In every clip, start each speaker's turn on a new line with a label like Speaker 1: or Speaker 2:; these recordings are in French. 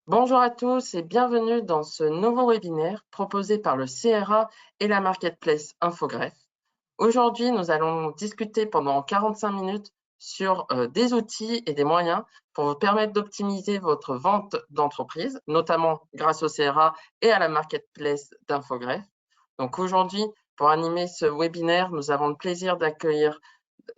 Speaker 1: Bonjour à tous et bienvenue dans ce nouveau webinaire proposé par le CRA et la Marketplace Infogreffe. Aujourd'hui, nous allons discuter pendant 45 minutes sur des outils et des moyens pour vous permettre d'optimiser votre vente d'entreprise, notamment grâce au CRA et à la Marketplace d'Infogreffe. Donc aujourd'hui, pour animer ce webinaire, nous avons le plaisir d'accueillir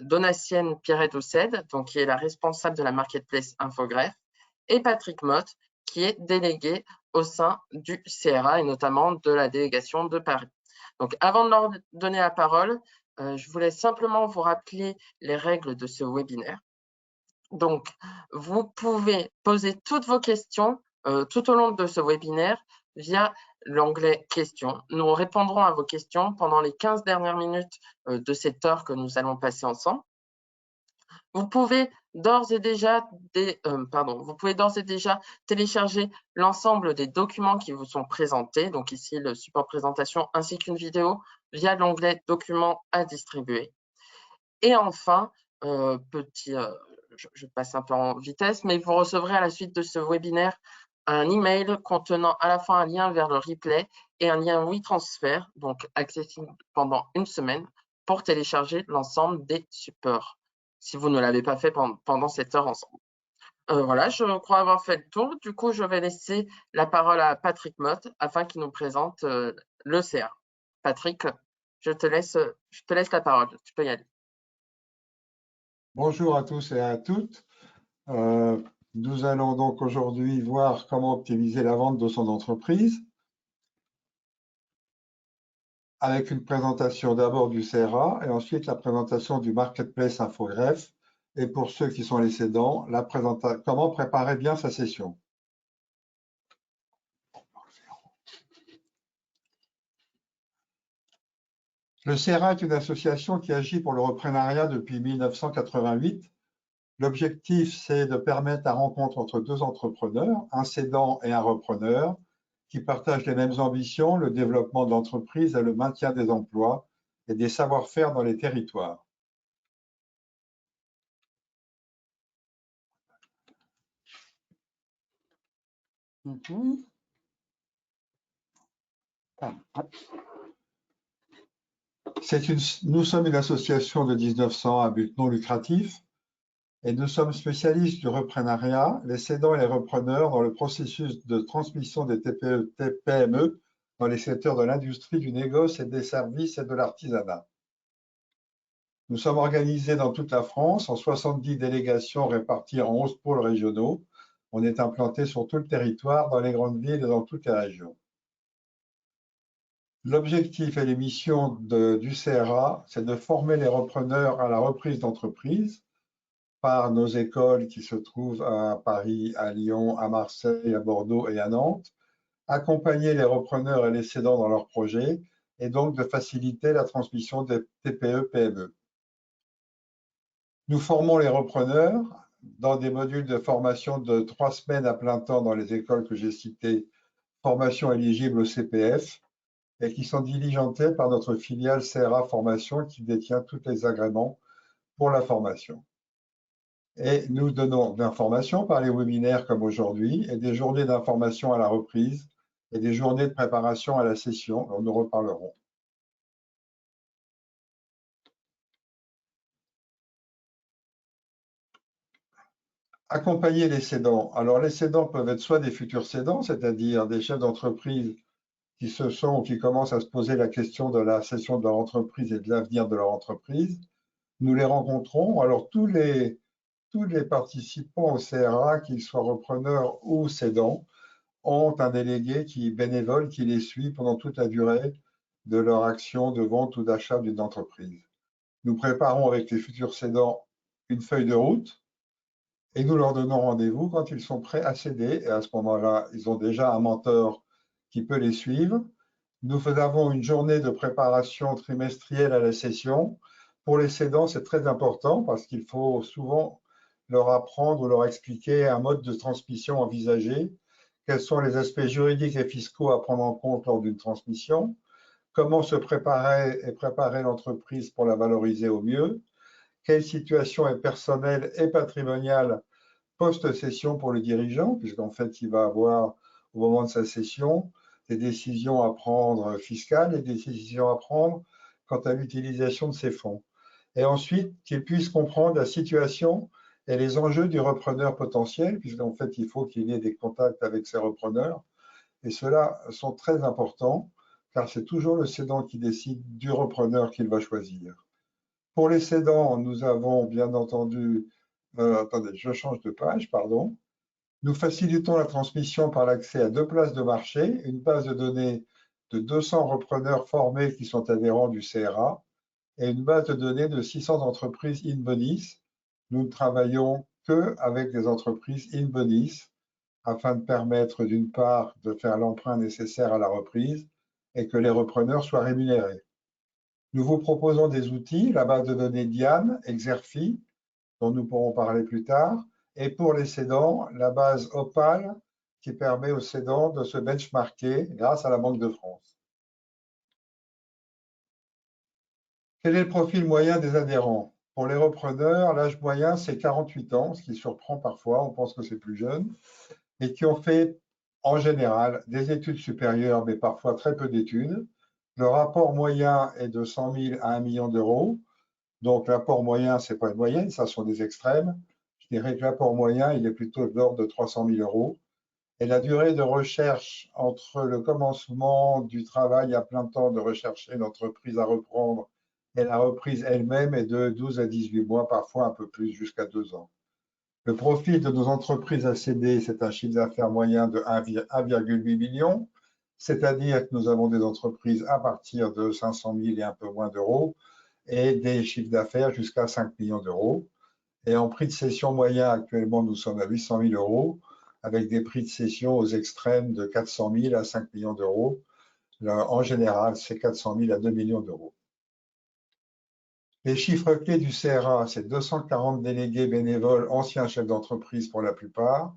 Speaker 1: Donatienne Pierret-Doucet, qui est la responsable de la Marketplace Infogreffe, et Patrick Motte, qui est délégué au sein du CRA et notamment de la délégation de Paris. Donc, avant de leur donner la parole, je voulais simplement vous rappeler les règles de ce webinaire. Donc, vous pouvez poser toutes vos questions tout au long de ce webinaire via l'onglet questions. Nous répondrons à vos questions pendant les 15 dernières minutes de cette heure que nous allons passer ensemble. Vous pouvez d'ores et déjà télécharger l'ensemble des documents qui vous sont présentés, donc ici le support présentation ainsi qu'une vidéo via l'onglet documents à distribuer. Et enfin, je passe un peu en vitesse, mais vous recevrez à la suite de ce webinaire un email contenant à la fois un lien vers le replay et un lien WeTransfer, donc accessible pendant une semaine pour télécharger l'ensemble des supports, si vous ne l'avez pas fait pendant cette heure ensemble. Voilà, je crois avoir fait le tour. Du coup, je vais laisser la parole à Patrick Motte afin qu'il nous présente le CA. Patrick, je te laisse la parole. Tu peux y aller.
Speaker 2: Bonjour à tous et à toutes. Nous allons donc aujourd'hui voir comment optimiser la vente de son entreprise avec une présentation d'abord du CRA et ensuite la présentation du Marketplace Infogreffe et pour ceux qui sont les cédants, comment préparer bien sa session. Le CRA est une association qui agit pour le reprenariat depuis 1988. L'objectif, c'est de permettre la rencontre entre deux entrepreneurs, un cédant et un repreneur, qui partagent les mêmes ambitions, le développement de l'entreprise et le maintien des emplois et des savoir-faire dans les territoires. Nous sommes une association de 1900 à but non lucratif et nous sommes spécialistes du reprenariat, les cédants et les repreneurs dans le processus de transmission des TPE, PME dans les secteurs de l'industrie, du négoce et des services et de l'artisanat. Nous sommes organisés dans toute la France en 70 délégations réparties en 11 pôles régionaux. On est implanté sur tout le territoire, dans les grandes villes et dans toutes les régions. L'objectif et les missions du CRA, c'est de former les repreneurs à la reprise d'entreprise par nos écoles qui se trouvent à Paris, à Lyon, à Marseille, à Bordeaux et à Nantes, accompagner les repreneurs et les cédants dans leurs projets et donc de faciliter la transmission des TPE-PME. Nous formons les repreneurs dans des modules de formation de 3 semaines à plein temps dans les écoles que j'ai citées, formation éligible au CPF, et qui sont diligentés par notre filiale CRA Formation qui détient tous les agréments pour la formation. Et nous donnons de l'information par les webinaires comme aujourd'hui et des journées d'information à la reprise et des journées de préparation à la session dont nous reparlerons. Accompagner les cédants. Alors les cédants peuvent être soit des futurs cédants, c'est-à-dire des chefs d'entreprise qui se sont ou qui commencent à se poser la question de la cession de leur entreprise et de l'avenir de leur entreprise. Nous les rencontrons. Alors tous les participants au CRA, qu'ils soient repreneurs ou cédants, ont un délégué bénévole qui les suit pendant toute la durée de leur action de vente ou d'achat d'une entreprise. Nous préparons avec les futurs cédants une feuille de route et nous leur donnons rendez-vous quand ils sont prêts à céder. Et à ce moment-là, ils ont déjà un mentor qui peut les suivre. Nous avons une journée de préparation trimestrielle à la session. Pour les cédants, c'est très important parce qu'il faut souvent leur apprendre ou leur expliquer un mode de transmission envisagé, quels sont les aspects juridiques et fiscaux à prendre en compte lors d'une transmission, comment se préparer et préparer l'entreprise pour la valoriser au mieux, quelle situation est personnelle et patrimoniale post-cession pour le dirigeant, puisqu'en fait, il va avoir, au moment de sa cession, des décisions à prendre fiscales et des décisions à prendre quant à l'utilisation de ces fonds. Et ensuite, qu'il puisse comprendre la situation et les enjeux du repreneur potentiel, puisqu'en fait, il faut qu'il y ait des contacts avec ses repreneurs. Et ceux-là sont très importants, car c'est toujours le cédant qui décide du repreneur qu'il va choisir. Pour les cédants, nous avons bien entendu, attendez, je change de page, pardon. Nous facilitons la transmission par l'accès à 2 places de marché, une base de données de 200 repreneurs formés qui sont adhérents du CRA et une base de données de 600 entreprises in-bonis. Nous ne travaillons qu'avec des entreprises in-bonis afin de permettre d'une part de faire l'emprunt nécessaire à la reprise et que les repreneurs soient rémunérés. Nous vous proposons des outils, la base de données Diane, Exerfi, dont nous pourrons parler plus tard, et pour les cédants, la base Opal, qui permet aux cédants de se benchmarker grâce à la Banque de France. Quel est le profil moyen des adhérents? Pour les repreneurs, l'âge moyen, c'est 48 ans, ce qui surprend parfois, on pense que c'est plus jeune, et qui ont fait, en général, des études supérieures, mais parfois très peu d'études. Le rapport moyen est de 100 000 à 1 million d'euros. Donc, l'apport moyen, ce n'est pas une moyenne, ça sont des extrêmes. Je dirais que l'apport moyen, il est plutôt de l'ordre de 300 000 euros. Et la durée de recherche entre le commencement du travail à plein temps de rechercher une entreprise à reprendre et la reprise elle-même est de 12 à 18 mois, parfois un peu plus, jusqu'à 2 ans. Le profit de nos entreprises à céder, c'est un chiffre d'affaires moyen de 1,8 million, c'est-à-dire que nous avons des entreprises à partir de 500 000 et un peu moins d'euros et des chiffres d'affaires jusqu'à 5 millions d'euros. Et en prix de cession moyen, actuellement, nous sommes à 800 000 euros, avec des prix de cession aux extrêmes de 400 000 à 5 millions d'euros. En général, c'est 400 000 à 2 millions d'euros. Les chiffres clés du CRA, c'est 240 délégués bénévoles, anciens chefs d'entreprise pour la plupart,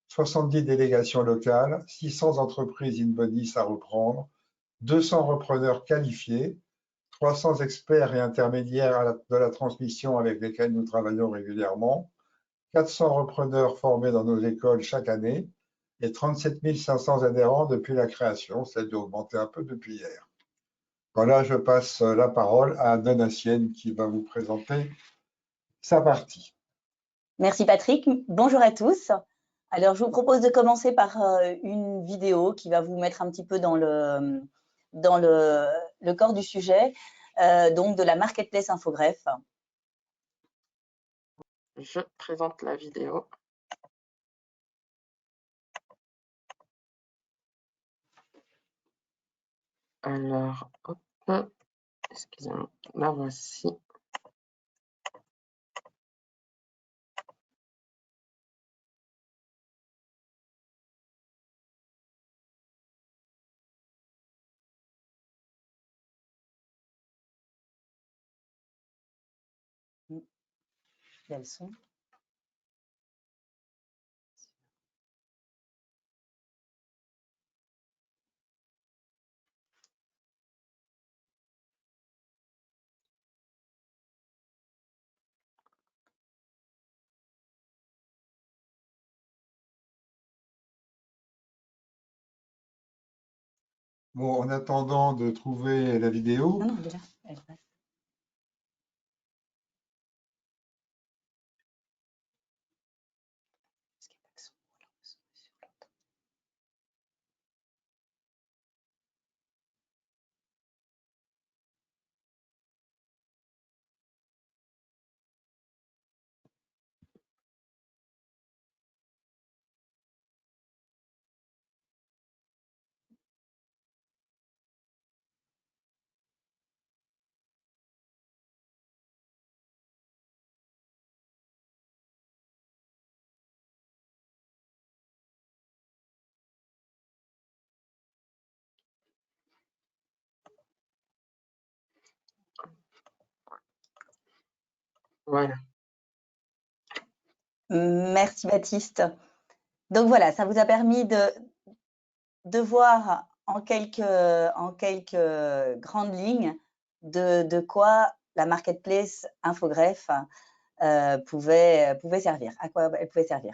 Speaker 2: 70 délégations locales, 600 entreprises in-bonis à reprendre, 200 repreneurs qualifiés, 300 experts et intermédiaires de la transmission avec lesquels nous travaillons régulièrement, 400 repreneurs formés dans nos écoles chaque année et 37 500 adhérents depuis la création, ça a dû augmenter un peu depuis hier. Voilà, je passe la parole à Donatienne qui va vous présenter sa partie.
Speaker 3: Merci Patrick. Bonjour à tous. Alors, je vous propose de commencer par une vidéo qui va vous mettre un petit peu dans le corps du sujet, donc de la Marketplace Infogreffe.
Speaker 1: Je présente la vidéo. Alors, hop, excusez-moi, la voici.
Speaker 3: Quels sont ?
Speaker 2: Bon, en attendant de trouver la vidéo,
Speaker 3: Non, déjà, elle passe.
Speaker 1: Voilà.
Speaker 3: Merci Baptiste. Donc voilà, ça vous a permis de voir en quelques grandes lignes de quoi la Marketplace Infogreffe pouvait servir, à quoi elle pouvait servir.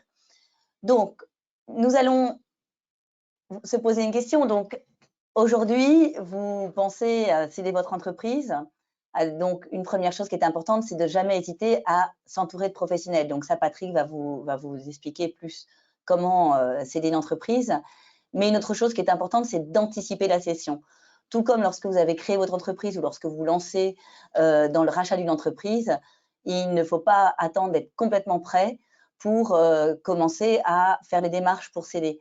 Speaker 3: Donc, nous allons se poser une question. Donc, aujourd'hui, vous pensez à céder votre entreprise. Donc, une première chose qui est importante, c'est de jamais hésiter à s'entourer de professionnels. Donc, ça, Patrick va vous expliquer plus comment céder une entreprise. Mais une autre chose qui est importante, c'est d'anticiper la cession. Tout comme lorsque vous avez créé votre entreprise ou lorsque vous vous lancez dans le rachat d'une entreprise, il ne faut pas attendre d'être complètement prêt pour commencer à faire les démarches pour céder.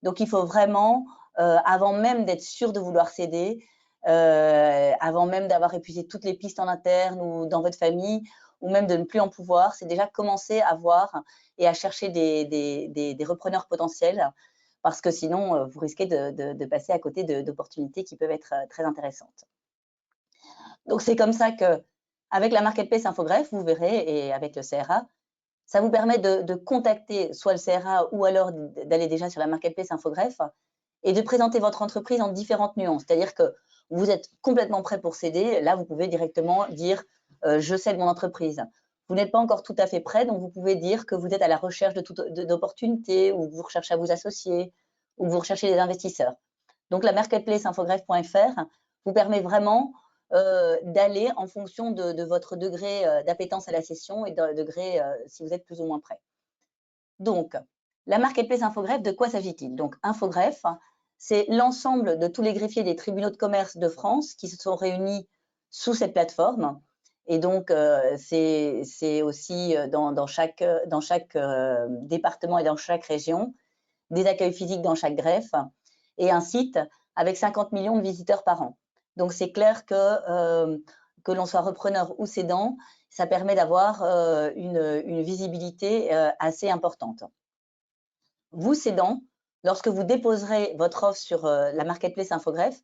Speaker 3: Donc, il faut vraiment, avant même d'être sûr de vouloir céder, avant même d'avoir épuisé toutes les pistes en interne ou dans votre famille, ou même de ne plus en pouvoir, c'est déjà commencer à voir et à chercher des repreneurs potentiels, parce que sinon, vous risquez de passer à côté d'opportunités qui peuvent être très intéressantes. Donc, c'est comme ça qu'avec la Marketplace Infogreffe, vous verrez, et avec le CRA, ça vous permet de contacter soit le CRA ou alors d'aller déjà sur la Marketplace Infogreffe et de présenter votre entreprise en différentes nuances. C'est-à-dire que vous êtes complètement prêt pour céder. Là, vous pouvez directement dire je cède mon entreprise. Vous n'êtes pas encore tout à fait prêt, donc vous pouvez dire que vous êtes à la recherche d'opportunités ou que vous recherchez à vous associer ou que vous recherchez des investisseurs. Donc, la Marketplace Infogreffe.fr vous permet vraiment d'aller en fonction de votre degré d'appétence à la cession et de degré si vous êtes plus ou moins prêt. Donc, la Marketplace Infogreffe, de quoi s'agit-il? Donc, Infogreffe, c'est l'ensemble de tous les greffiers des tribunaux de commerce de France qui se sont réunis sous cette plateforme. Et donc, c'est aussi dans chaque département et dans chaque région, des accueils physiques dans chaque greffe et un site avec 50 millions de visiteurs par an. Donc, c'est clair que l'on soit repreneur ou cédant, ça permet d'avoir une visibilité assez importante. Vous, cédant, lorsque vous déposerez votre offre sur la Marketplace Infogreffe,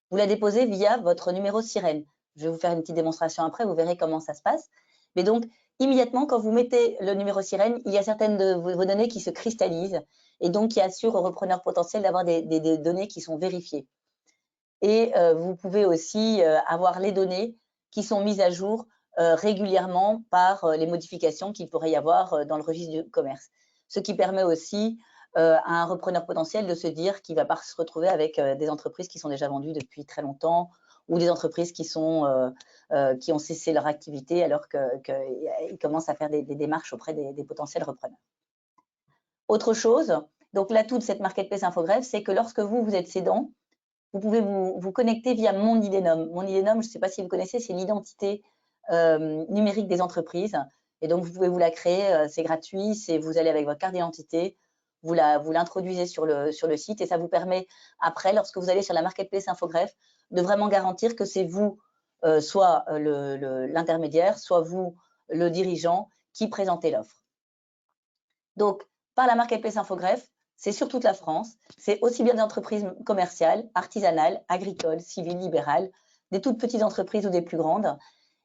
Speaker 3: vous la déposez via votre numéro sirène. Je vais vous faire une petite démonstration après, vous verrez comment ça se passe. Mais donc, immédiatement, quand vous mettez le numéro sirène, il y a certaines de vos données qui se cristallisent et donc qui assurent aux repreneurs potentiels d'avoir des données qui sont vérifiées. Et vous pouvez aussi avoir les données qui sont mises à jour régulièrement par les modifications qu'il pourrait y avoir dans le registre du commerce. Ce qui permet aussi à un repreneur potentiel de se dire qu'il ne va pas se retrouver avec des entreprises qui sont déjà vendues depuis très longtemps ou des entreprises qui ont cessé leur activité alors qu'ils commencent à faire des démarches auprès des potentiels repreneurs. Autre chose, donc l'atout de cette Marketplace Infogreffe, c'est que lorsque vous êtes cédant, vous pouvez vous connecter via Mon Idénome. Mon Idénome, je ne sais pas si vous connaissez, c'est l'identité numérique des entreprises. Et donc, vous pouvez vous la créer, c'est gratuit, vous allez avec votre carte d'identité, vous l'introduisez sur le site et ça vous permet après, lorsque vous allez sur la Marketplace Infogreffe, de vraiment garantir que c'est vous, soit l'intermédiaire, soit vous, le dirigeant, qui présentez l'offre. Donc, par la Marketplace Infogreffe, c'est sur toute la France, c'est aussi bien des entreprises commerciales, artisanales, agricoles, civiles, libérales, des toutes petites entreprises ou des plus grandes.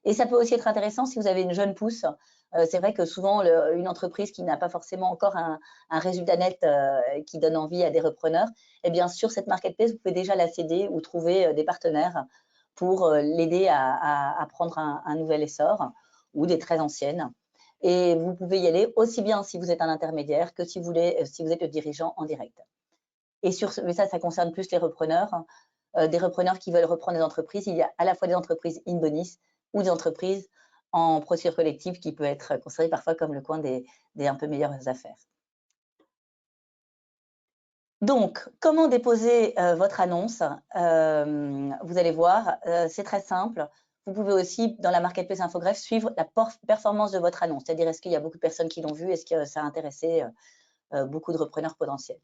Speaker 3: Et ça peut aussi être intéressant si vous avez une jeune pousse. C'est vrai que souvent, une entreprise qui n'a pas forcément encore un résultat net qui donne envie à des repreneurs, eh bien, sur cette marketplace, vous pouvez déjà la céder ou trouver des partenaires pour l'aider à prendre un nouvel essor ou des très anciennes. Et vous pouvez y aller aussi bien si vous êtes un intermédiaire que si vous êtes le dirigeant en direct. Et mais ça concerne plus les repreneurs. Des repreneurs qui veulent reprendre des entreprises. Il y a à la fois des entreprises in bonis ou des entreprises en procédure collective qui peut être considérée parfois comme le coin des un peu meilleures affaires. Donc, comment déposer votre annonce? Vous allez voir, c'est très simple. Vous pouvez aussi, dans la Marketplace Infogreffe, suivre la performance de votre annonce. C'est-à-dire, est-ce qu'il y a beaucoup de personnes qui l'ont vue? Est-ce que ça a intéressé beaucoup de repreneurs potentiels?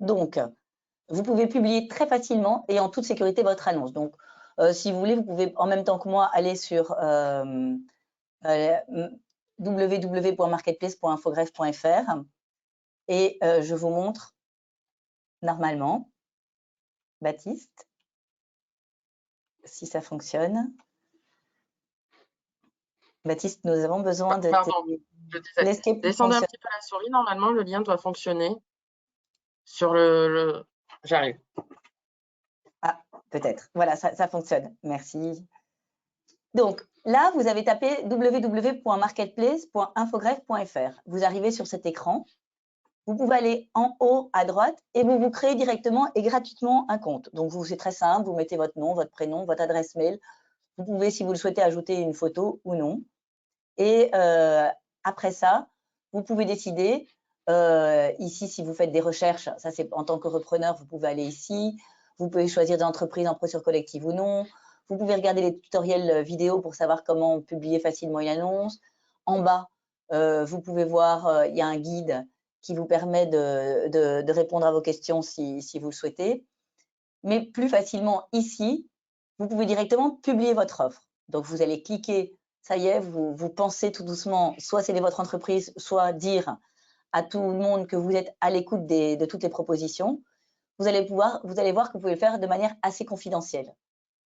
Speaker 3: Donc, vous pouvez publier très facilement et en toute sécurité votre annonce. Donc, si vous voulez, vous pouvez en même temps que moi aller sur www.marketplace.infogreffe.fr et je vous montre normalement, Baptiste, si ça fonctionne. Baptiste, nous avons besoin de
Speaker 1: l'escape. Descendez un petit peu la souris, normalement le lien doit fonctionner sur le... J'arrive.
Speaker 3: Ah, peut-être. Voilà, ça fonctionne. Merci. Donc, Là, vous avez tapé www.marketplace.infogreffe.fr. Vous arrivez sur cet écran. Vous pouvez aller en haut à droite et vous créez directement et gratuitement un compte. Donc, c'est très simple. Vous mettez votre nom, votre prénom, votre adresse mail. Vous pouvez, si vous le souhaitez, ajouter une photo ou non. Et après ça, vous pouvez décider, ici, si vous faites des recherches, ça c'est en tant que repreneur, vous pouvez aller ici. Vous pouvez choisir des entreprises en procédure collective ou non. Vous pouvez regarder les tutoriels vidéo pour savoir comment publier facilement une annonce. En bas, vous pouvez voir, il y a un guide qui vous permet de répondre à vos questions si vous le souhaitez. Mais plus facilement ici, vous pouvez directement publier votre offre. Donc, vous allez cliquer, ça y est, vous pensez tout doucement, soit c'est votre entreprise, soit dire à tout le monde que vous êtes à l'écoute de toutes les propositions. Vous allez voir que vous pouvez le faire de manière assez confidentielle.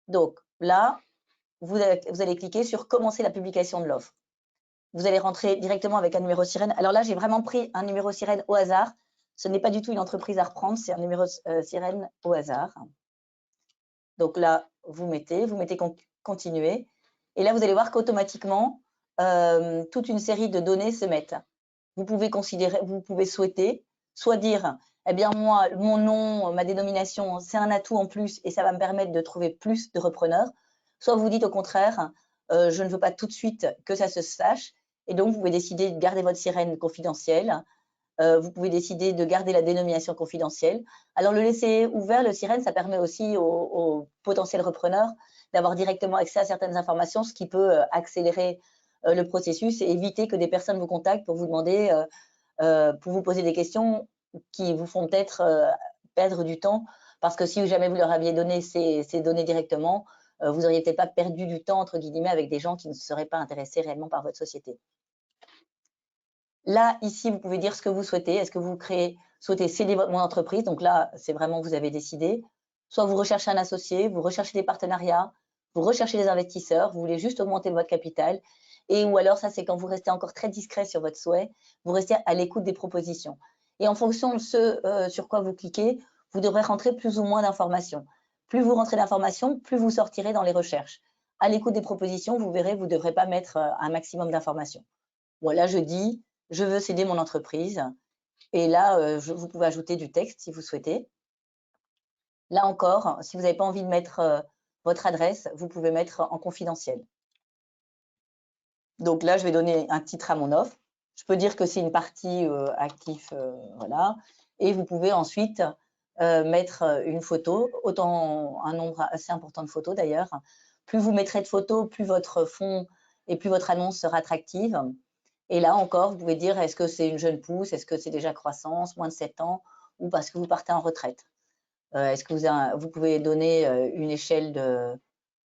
Speaker 3: Donc là, vous allez cliquer sur commencer la publication de l'offre. Vous allez rentrer directement avec un numéro sirène. Alors là, j'ai vraiment pris un numéro sirène au hasard. Ce n'est pas du tout une entreprise à reprendre, c'est un numéro sirène au hasard. Donc là, vous mettez continuer. Et là, vous allez voir qu'automatiquement, toute une série de données se mettent. Vous pouvez souhaiter, soit dire, eh bien moi, mon nom, ma dénomination, c'est un atout en plus et ça va me permettre de trouver plus de repreneurs. Soit vous dites au contraire, je ne veux pas tout de suite que ça se sache. Et donc, vous pouvez décider de garder votre sirène confidentielle. Vous pouvez décider de garder la dénomination confidentielle. Alors, le laisser ouvert, le sirène, ça permet aussi aux potentiels repreneurs d'avoir directement accès à certaines informations, ce qui peut accélérer le processus et éviter que des personnes vous contactent pour vous demander, pour vous poser des questions qui vous font peut-être perdre du temps. Parce que si jamais vous leur aviez donné ces données directement, vous n'auriez peut-être pas perdu du temps, entre guillemets, avec des gens qui ne seraient pas intéressés réellement par votre société. Là, ici, vous pouvez dire ce que vous souhaitez. Est-ce que vous souhaitez céder mon entreprise? Donc là, c'est vraiment, vous avez décidé. Soit vous recherchez un associé, vous recherchez des partenariats, vous recherchez des investisseurs, vous voulez juste augmenter votre capital. Et ou alors, ça, c'est quand vous restez encore très discret sur votre souhait, vous restez à l'écoute des propositions. Et en fonction de ce sur quoi vous cliquez, vous devrez rentrer plus ou moins d'informations. Plus vous rentrez d'informations, plus vous sortirez dans les recherches. À l'écoute des propositions, vous verrez, vous ne devrez pas mettre un maximum d'informations. Voilà, je dis, je veux céder mon entreprise. Et là, vous pouvez ajouter du texte si vous souhaitez. Là encore, si vous n'avez pas envie de mettre votre adresse, vous pouvez mettre en confidentiel. Donc là, je vais donner un titre à mon offre. Je peux dire que c'est une partie active, voilà. Et vous pouvez ensuite mettre une photo, autant un nombre assez important de photos d'ailleurs. Plus vous mettrez de photos, plus votre fond et plus votre annonce sera attractive. Et là encore, vous pouvez dire, est-ce que c'est une jeune pousse, est-ce que c'est déjà croissance, moins de 7 ans, ou parce que vous partez en retraite. Est-ce que vous pouvez donner une échelle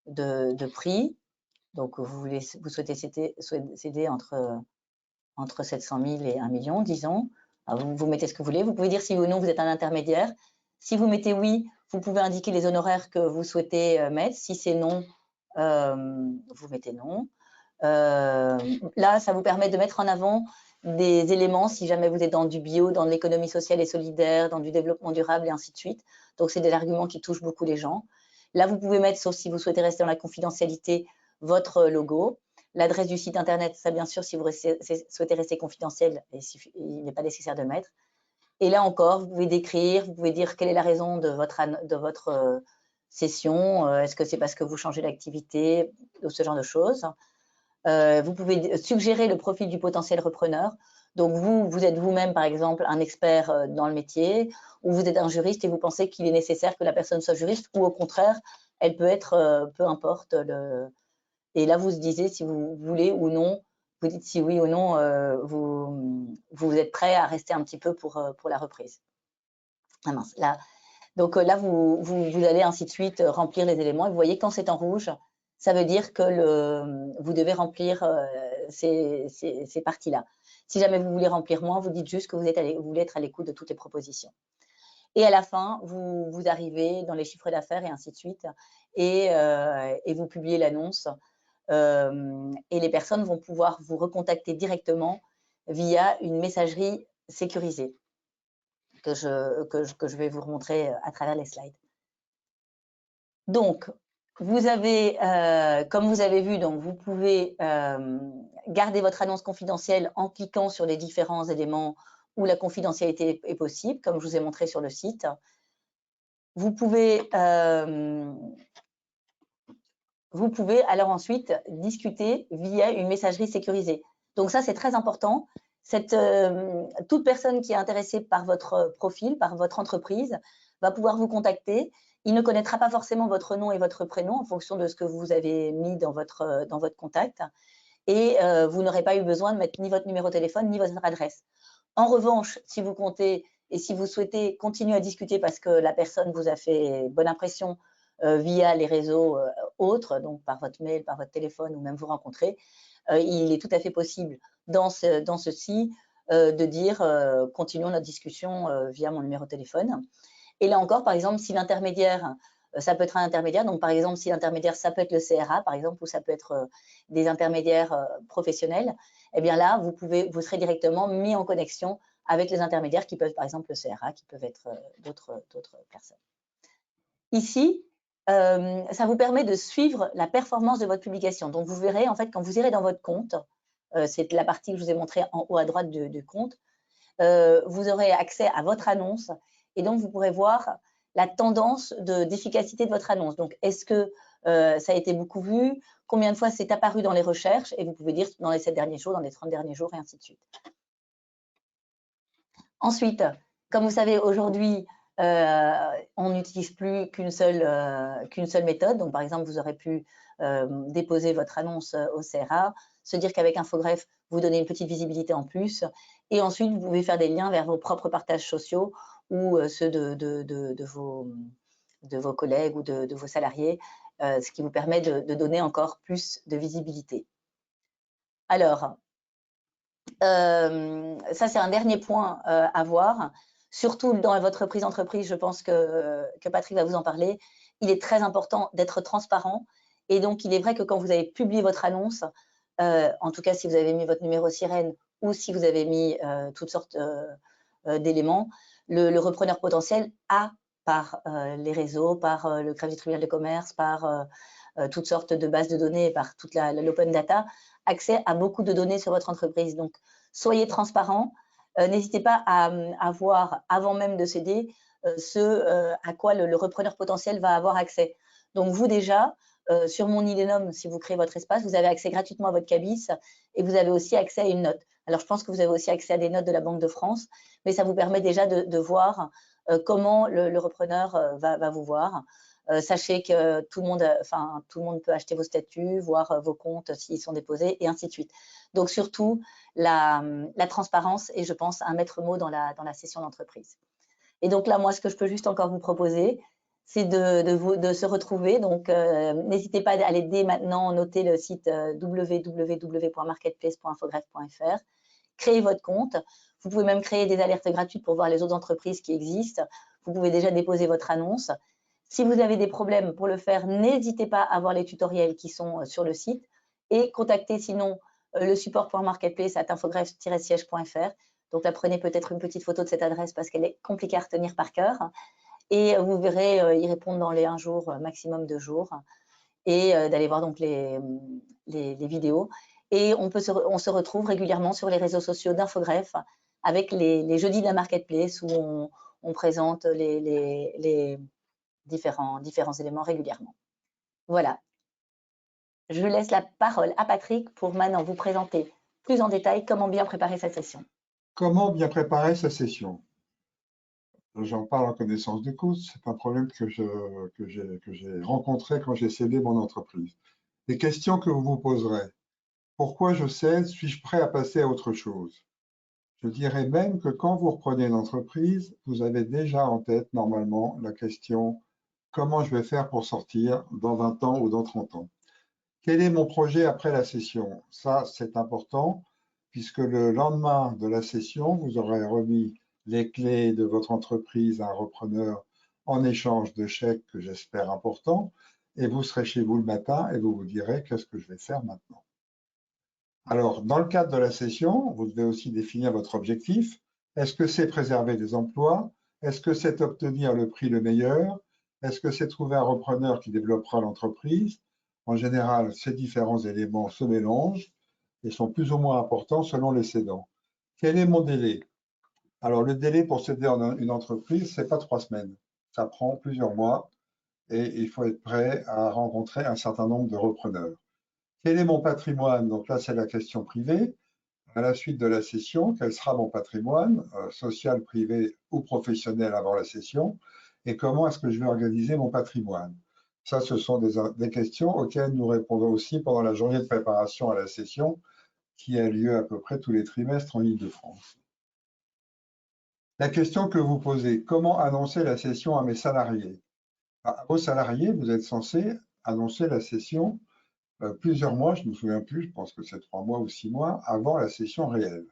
Speaker 3: de prix. Donc, vous souhaitez céder entre 700 000 et 1 million, disons. Alors, vous mettez ce que vous voulez. Vous pouvez dire si ou non vous êtes un intermédiaire. Si vous mettez oui, vous pouvez indiquer les honoraires que vous souhaitez mettre. Si c'est non, vous mettez non. Là, ça vous permet de mettre en avant des éléments si jamais vous êtes dans du bio, dans l'économie sociale et solidaire, dans du développement durable et ainsi de suite. Donc, c'est des arguments qui touchent beaucoup les gens. Là, vous pouvez mettre, sauf si vous souhaitez rester dans la confidentialité, votre logo. L'adresse du site internet, ça bien sûr, si vous souhaitez rester confidentiel, il n'est pas nécessaire de mettre. Et là encore, vous pouvez décrire, vous pouvez dire quelle est la raison de votre session. Est-ce que c'est parce que vous changez d'activité ou ce genre de choses. Vous pouvez suggérer le profil du potentiel repreneur. Donc, vous êtes vous-même, par exemple, un expert dans le métier, ou vous êtes un juriste et vous pensez qu'il est nécessaire que la personne soit juriste, ou au contraire, elle peut être, peu importe. Et là, vous disiez si vous voulez ou non, vous dites si oui ou non, vous êtes prêt à rester un petit peu pour la reprise. Ah mince, là. Donc là, vous allez ainsi de suite remplir les éléments. Et vous voyez, quand c'est en rouge, ça veut dire que vous devez remplir ces parties-là. Si jamais vous voulez remplir moins, vous dites juste que vous voulez être à l'écoute de toutes les propositions. Et à la fin, vous arrivez dans les chiffres d'affaires et ainsi de suite, et vous publiez l'annonce. Et les personnes vont pouvoir vous recontacter directement via une messagerie sécurisée que je vais vous montrer à travers les slides. Donc, vous avez, comme vous avez vu, donc vous pouvez garder votre annonce confidentielle en cliquant sur les différents éléments où la confidentialité est possible, comme je vous ai montré sur le site. Vous pouvez alors ensuite discuter via une messagerie sécurisée. Donc ça, c'est très important. Toute personne qui est intéressée par votre profil, par votre entreprise, va pouvoir vous contacter. Il ne connaîtra pas forcément votre nom et votre prénom en fonction de ce que vous avez mis dans votre contact. Et vous n'aurez pas eu besoin de mettre ni votre numéro de téléphone, ni votre adresse. En revanche, si vous comptez et si vous souhaitez continuer à discuter parce que la personne vous a fait bonne impression via les réseaux autres, donc par votre mail, par votre téléphone ou même vous rencontrer, il est tout à fait possible dans ceci de dire continuons notre discussion via mon numéro de téléphone. Et là encore, par exemple, si l'intermédiaire, ça peut être un intermédiaire, donc par exemple, si l'intermédiaire, ça peut être le CRA, par exemple, ou ça peut être des intermédiaires professionnels, eh bien là, vous serez directement mis en connexion avec les intermédiaires qui peuvent, par exemple, le CRA, qui peuvent être d'autres personnes. Ici, ça vous permet de suivre la performance de votre publication. Donc, vous verrez, en fait, quand vous irez dans votre compte, c'est la partie que je vous ai montrée en haut à droite du compte, vous aurez accès à votre annonce et donc vous pourrez voir la tendance d'efficacité de votre annonce. Donc, est-ce que ça a été beaucoup vu? Combien de fois c'est apparu dans les recherches? Et vous pouvez dire dans les 7 derniers jours, dans les 30 derniers jours, et ainsi de suite. Ensuite, comme vous savez, aujourd'hui, on n'utilise plus qu'une seule méthode. Donc, par exemple, vous aurez pu déposer votre annonce au CRA, se dire qu'avec Infogreffe, vous donnez une petite visibilité en plus. Et ensuite, vous pouvez faire des liens vers vos propres partages sociaux ou ceux de vos collègues ou de vos salariés, ce qui vous permet de donner encore plus de visibilité. Alors, ça, c'est un dernier point à voir. Surtout dans votre prise d'entreprise, je pense que Patrick va vous en parler. Il est très important d'être transparent. Et donc, il est vrai que quand vous avez publié votre annonce, en tout cas, si vous avez mis votre numéro sirène ou si vous avez mis toutes sortes d'éléments, le repreneur potentiel a, par les réseaux, par le greffe du tribunal de commerce, par toutes sortes de bases de données, par toute l'open data, accès à beaucoup de données sur votre entreprise. Donc, soyez transparent. N'hésitez pas à voir, avant même de céder, ce à quoi le repreneur potentiel va avoir accès. Donc, vous déjà, sur mon Idenum, si vous créez votre espace, vous avez accès gratuitement à votre cabis et vous avez aussi accès à une note. Alors, je pense que vous avez aussi accès à des notes de la Banque de France, mais ça vous permet déjà de voir comment le repreneur va vous voir. Sachez que tout le monde peut acheter vos statuts, voir vos comptes s'ils sont déposés, et ainsi de suite. Donc, surtout, la transparence est, je pense, un maître mot dans la session d'entreprise. Et donc là, moi, ce que je peux juste encore vous proposer, c'est de se retrouver. Donc, n'hésitez pas à aller dès maintenant noter le site www.marketplace.infogreffe.fr, créer votre compte. Vous pouvez même créer des alertes gratuites pour voir les autres entreprises qui existent. Vous pouvez déjà déposer votre annonce. Si vous avez des problèmes pour le faire, n'hésitez pas à voir les tutoriels qui sont sur le site et contactez sinon le support.marketplace@infogreffe-siège.fr. Donc là, prenez peut-être une petite photo de cette adresse parce qu'elle est compliquée à retenir par cœur. Et vous verrez y répondre dans les 1 jour, maximum 2 jours. Et d'aller voir donc les vidéos. Et on se retrouve régulièrement sur les réseaux sociaux d'Infogreffe avec les jeudis de la Marketplace où on présente les différents éléments régulièrement. Voilà. Je laisse la parole à Patrick pour maintenant vous présenter plus en détail comment bien préparer sa session.
Speaker 2: Comment bien préparer sa session? J'en parle en connaissance de cause, c'est un problème que j'ai rencontré quand j'ai cédé mon entreprise. Les questions que vous vous poserez. Pourquoi je cède? Suis-je prêt à passer à autre chose? Je dirais même que quand vous reprenez une entreprise, vous avez déjà en tête normalement la question comment je vais faire pour sortir dans 20 ans ou dans 30 ans? Quel est mon projet après la session? Ça, c'est important puisque le lendemain de la session, vous aurez remis les clés de votre entreprise à un repreneur en échange de chèques que j'espère importants et vous serez chez vous le matin et vous vous direz qu'est-ce que je vais faire maintenant. Alors, dans le cadre de la session, vous devez aussi définir votre objectif. Est-ce que c'est préserver des emplois? Est-ce que c'est obtenir le prix le meilleur? Est-ce que c'est trouver un repreneur qui développera l'entreprise? En général, ces différents éléments se mélangent et sont plus ou moins importants selon les cédants. Quel est mon délai? Alors, le délai pour céder en une entreprise, ce n'est pas 3 semaines. Ça prend plusieurs mois et il faut être prêt à rencontrer un certain nombre de repreneurs. Quel est mon patrimoine? Donc là, c'est la question privée. À la suite de la cession, quel sera mon patrimoine, social, privé ou professionnel avant la cession? Et comment est-ce que je vais organiser mon patrimoine? Ça, ce sont des questions auxquelles nous répondons aussi pendant la journée de préparation à la cession qui a lieu à peu près tous les trimestres en Île-de-France. La question que vous posez, comment annoncer la cession à mes salariés? À vos salariés, vous êtes censé annoncer la cession plusieurs mois, je ne me souviens plus, je pense que c'est 3 mois ou 6 mois avant la cession réelle.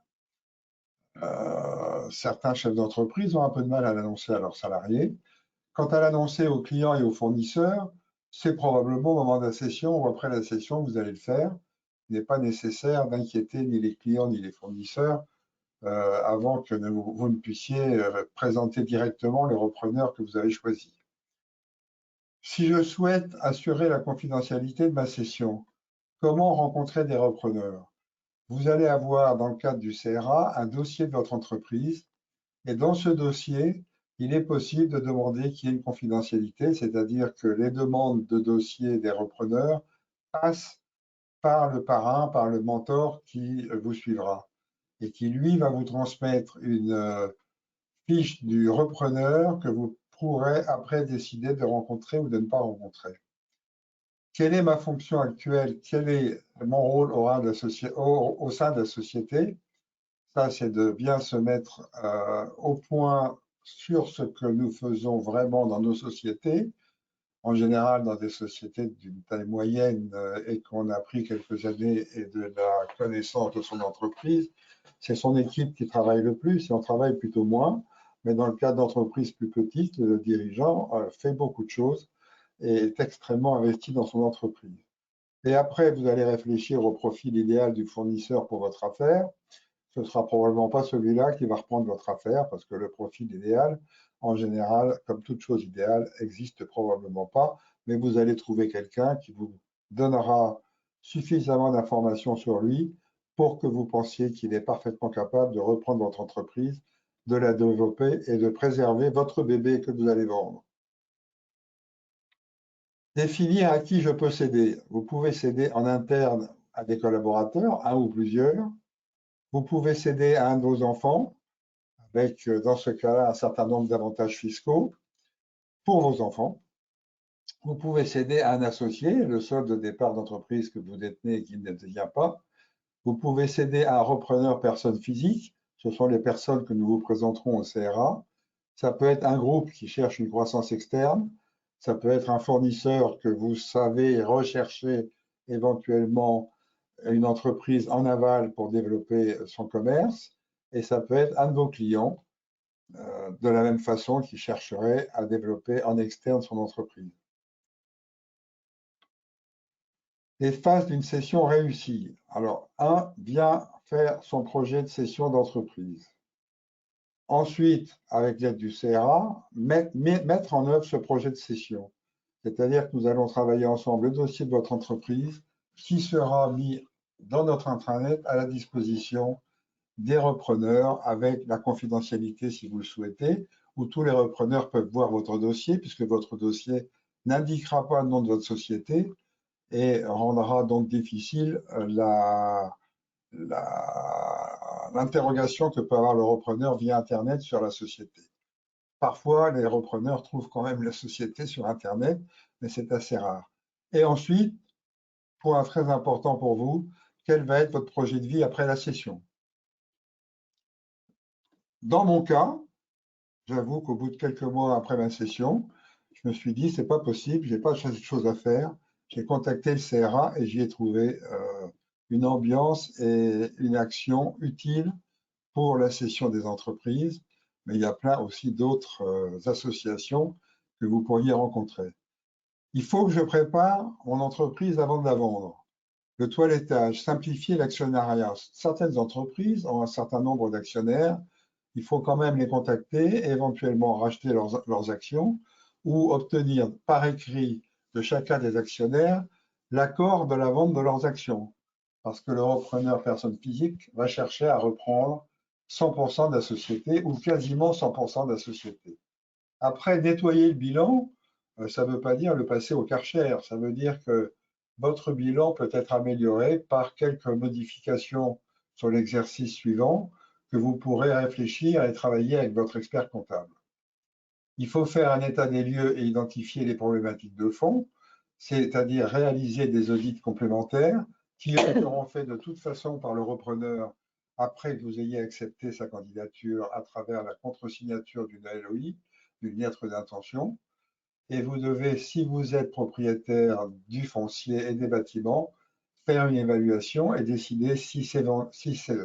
Speaker 2: Certains chefs d'entreprise ont un peu de mal à l'annoncer à leurs salariés. Quant à l'annoncer aux clients et aux fournisseurs, c'est probablement au moment de la cession ou après la cession que vous allez le faire. Il n'est pas nécessaire d'inquiéter ni les clients ni les fournisseurs avant que vous ne puissiez présenter directement les repreneurs que vous avez choisis. Si je souhaite assurer la confidentialité de ma cession, comment rencontrer des repreneurs? Vous allez avoir, dans le cadre du CRA, un dossier de votre entreprise. Et dans ce dossier, il est possible de demander qu'il y ait une confidentialité, c'est-à-dire que les demandes de dossier des repreneurs passent par le parrain, par le mentor qui vous suivra et qui, lui, va vous transmettre une fiche du repreneur que vous pourrez après décider de rencontrer ou de ne pas rencontrer. Quelle est ma fonction actuelle? Quel est mon rôle au sein de la société? Ça, c'est de bien se mettre au point sur ce que nous faisons vraiment dans nos sociétés. En général, dans des sociétés d'une taille moyenne et qu'on a pris quelques années et de la connaissance de son entreprise, c'est son équipe qui travaille le plus et on travaille plutôt moins. Mais dans le cas d'entreprises plus petites, le dirigeant fait beaucoup de choses et est extrêmement investi dans son entreprise. Et après, vous allez réfléchir au profil idéal du fournisseur pour votre affaire. Ce ne sera probablement pas celui-là qui va reprendre votre affaire parce que le profil idéal, en général, comme toute chose idéale, n'existe probablement pas, mais vous allez trouver quelqu'un qui vous donnera suffisamment d'informations sur lui pour que vous pensiez qu'il est parfaitement capable de reprendre votre entreprise, de la développer et de préserver votre bébé que vous allez vendre. Définir à qui je peux céder. Vous pouvez céder en interne à des collaborateurs, un ou plusieurs. Vous pouvez céder à un de vos enfants, avec, dans ce cas-là, un certain nombre d'avantages fiscaux pour vos enfants. Vous pouvez céder à un associé, le solde de départ d'entreprise que vous détenez et qui ne détient pas. Vous pouvez céder à un repreneur personne physique. Ce sont les personnes que nous vous présenterons au CRA. Ça peut être un groupe qui cherche une croissance externe. Ça peut être un fournisseur que vous savez rechercher éventuellement une entreprise en aval pour développer son commerce. Et ça peut être un de vos clients, de la même façon qui chercherait à développer en externe son entreprise. Les phases d'une cession réussie. Alors, 1, bien faire son projet de cession d'entreprise. Ensuite, avec l'aide du CRA, mettre en œuvre ce projet de cession. C'est-à-dire que nous allons travailler ensemble le dossier de votre entreprise qui sera mis dans notre intranet à la disposition des repreneurs avec la confidentialité si vous le souhaitez, où tous les repreneurs peuvent voir votre dossier puisque votre dossier n'indiquera pas le nom de votre société et rendra donc difficile l'interrogation que peut avoir le repreneur via Internet sur la société. Parfois, les repreneurs trouvent quand même la société sur Internet, mais c'est assez rare. Et ensuite, point très important pour vous, quel va être votre projet de vie après la cession? Dans mon cas, j'avoue qu'au bout de quelques mois après ma cession, je me suis dit, c'est pas possible, j'ai pas de choses à faire. J'ai contacté le CRA et j'y ai trouvé une ambiance et une action utile pour la cession des entreprises, mais il y a plein aussi d'autres associations que vous pourriez rencontrer. Il faut que je prépare mon entreprise avant de la vendre. Le toilettage, simplifier l'actionnariat. Certaines entreprises ont un certain nombre d'actionnaires. Il faut quand même les contacter et éventuellement racheter leurs actions ou obtenir par écrit de chacun des actionnaires l'accord de la vente de leurs actions. Parce que le repreneur personne physique va chercher à reprendre 100% de la société ou quasiment 100% de la société. Après, nettoyer le bilan, ça ne veut pas dire le passer au Karcher, ça veut dire que votre bilan peut être amélioré par quelques modifications sur l'exercice suivant que vous pourrez réfléchir et travailler avec votre expert comptable. Il faut faire un état des lieux et identifier les problématiques de fond, c'est-à-dire réaliser des audits complémentaires qui seront faits de toute façon par le repreneur après que vous ayez accepté sa candidature à travers la contre-signature d'une LOI, d'une lettre d'intention. Et vous devez, si vous êtes propriétaire du foncier et des bâtiments, faire une évaluation et décider si ces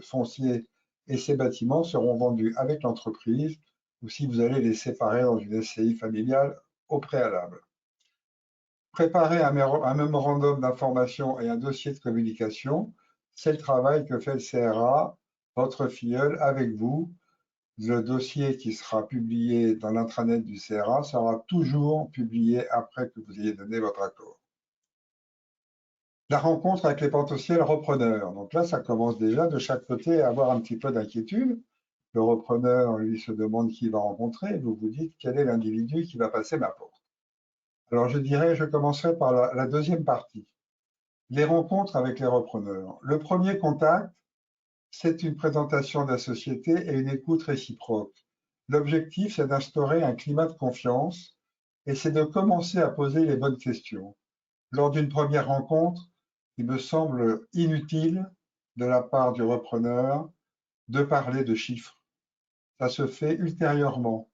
Speaker 2: fonciers et ces bâtiments seront vendus avec l'entreprise ou si vous allez les séparer dans une SCI familiale au préalable. Préparer un mémorandum d'information et un dossier de communication, c'est le travail que fait le CRA, votre filleul, avec vous. Le dossier qui sera publié dans l'intranet du CRA sera toujours publié après que vous ayez donné votre accord. La rencontre avec les potentiels repreneurs. Donc là, ça commence déjà de chaque côté à avoir un petit peu d'inquiétude. Le repreneur, lui, se demande qui il va rencontrer. Vous vous dites quel est l'individu qui va passer ma porte. Alors, je commencerai par la deuxième partie. Les rencontres avec les repreneurs. Le premier contact, c'est une présentation de la société et une écoute réciproque. L'objectif, c'est d'instaurer un climat de confiance et c'est de commencer à poser les bonnes questions. Lors d'une première rencontre, il me semble inutile de la part du repreneur de parler de chiffres. Ça se fait ultérieurement.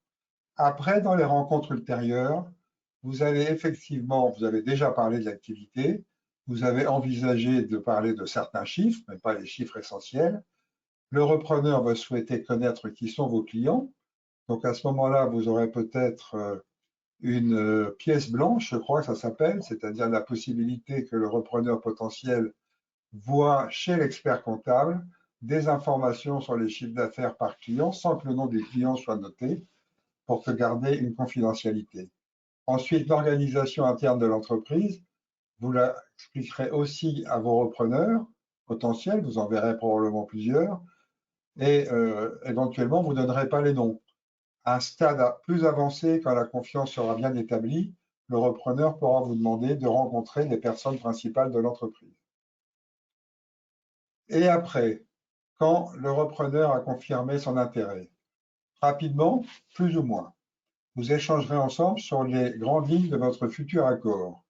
Speaker 2: Après, dans les rencontres ultérieures, vous avez déjà parlé de l'activité, vous avez envisagé de parler de certains chiffres, mais pas les chiffres essentiels. Le repreneur va souhaiter connaître qui sont vos clients. Donc à ce moment-là, vous aurez peut-être une pièce blanche, je crois que ça s'appelle, c'est-à-dire la possibilité que le repreneur potentiel voit chez l'expert comptable des informations sur les chiffres d'affaires par client sans que le nom des clients soit noté pour que garder une confidentialité. Ensuite, l'organisation interne de l'entreprise, vous la expliquerez aussi à vos repreneurs potentiels, vous en verrez probablement plusieurs, et éventuellement, vous ne donnerez pas les noms. À un stade plus avancé, quand la confiance sera bien établie, le repreneur pourra vous demander de rencontrer les personnes principales de l'entreprise. Et après, quand le repreneur a confirmé son intérêt, rapidement, plus ou moins, vous échangerez ensemble sur les grandes lignes de votre futur accord.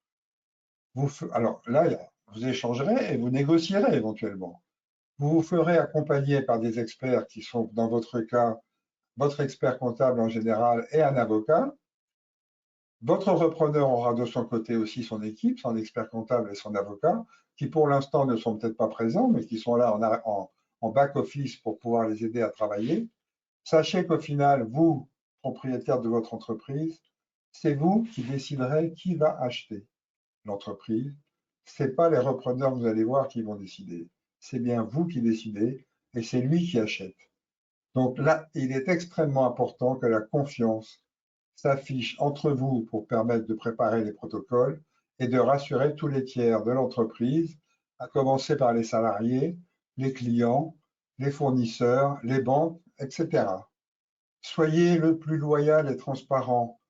Speaker 2: Alors là, vous échangerez et vous négocierez éventuellement. Vous vous ferez accompagner par des experts qui sont, dans votre cas, votre expert comptable en général et un avocat. Votre repreneur aura de son côté aussi son équipe, son expert comptable et son avocat, qui pour l'instant ne sont peut-être pas présents, mais qui sont là en back-office pour pouvoir les aider à travailler. Sachez qu'au final, vous, propriétaire de votre entreprise, c'est vous qui déciderez qui va acheter l'entreprise. Ce n'est pas les repreneurs, vous allez voir, qui vont décider. C'est bien vous qui décidez et c'est lui qui achète. Donc là, il est extrêmement important que la confiance s'affiche entre vous pour permettre de préparer les protocoles et de rassurer tous les tiers de l'entreprise, à commencer par les salariés, les clients, les fournisseurs, les banques, etc. Soyez le plus loyal et transparent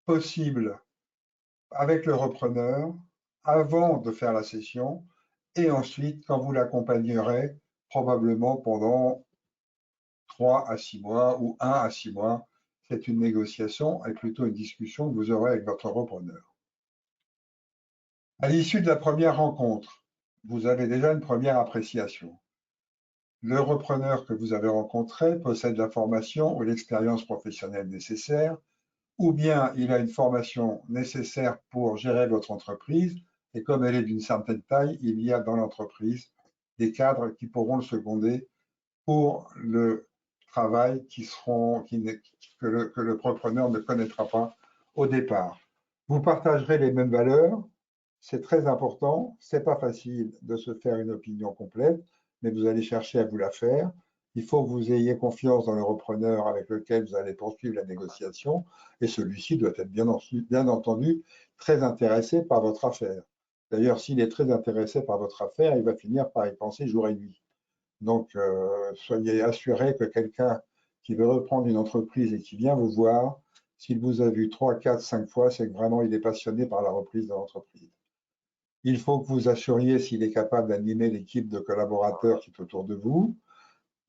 Speaker 2: possible avec le repreneur avant de faire la cession et ensuite quand vous l'accompagnerez probablement pendant 3 à 6 mois ou 1 à 6 mois. C'est une négociation et plutôt une discussion que vous aurez avec votre repreneur. À l'issue de la première rencontre, vous avez déjà une première appréciation. Le repreneur que vous avez rencontré possède la formation ou l'expérience professionnelle nécessaire, ou bien il a une formation nécessaire pour gérer votre entreprise, et comme elle est d'une certaine taille, il y a dans l'entreprise des cadres qui pourront le seconder pour le travail que le repreneur ne connaîtra pas au départ. Vous partagerez les mêmes valeurs, c'est très important, c'est pas facile de se faire une opinion complète, mais vous allez chercher à vous la faire Il faut que vous ayez confiance dans le repreneur avec lequel vous allez poursuivre la négociation et celui-ci doit être bien entendu très intéressé par votre affaire. D'ailleurs, s'il est très intéressé par votre affaire, il va finir par y penser jour et nuit. Donc, soyez assurés que quelqu'un qui veut reprendre une entreprise et qui vient vous voir, s'il vous a vu 3, 4, 5 fois, c'est que vraiment il est passionné par la reprise de l'entreprise. Il faut que vous assuriez s'il est capable d'animer l'équipe de collaborateurs qui est autour de vous.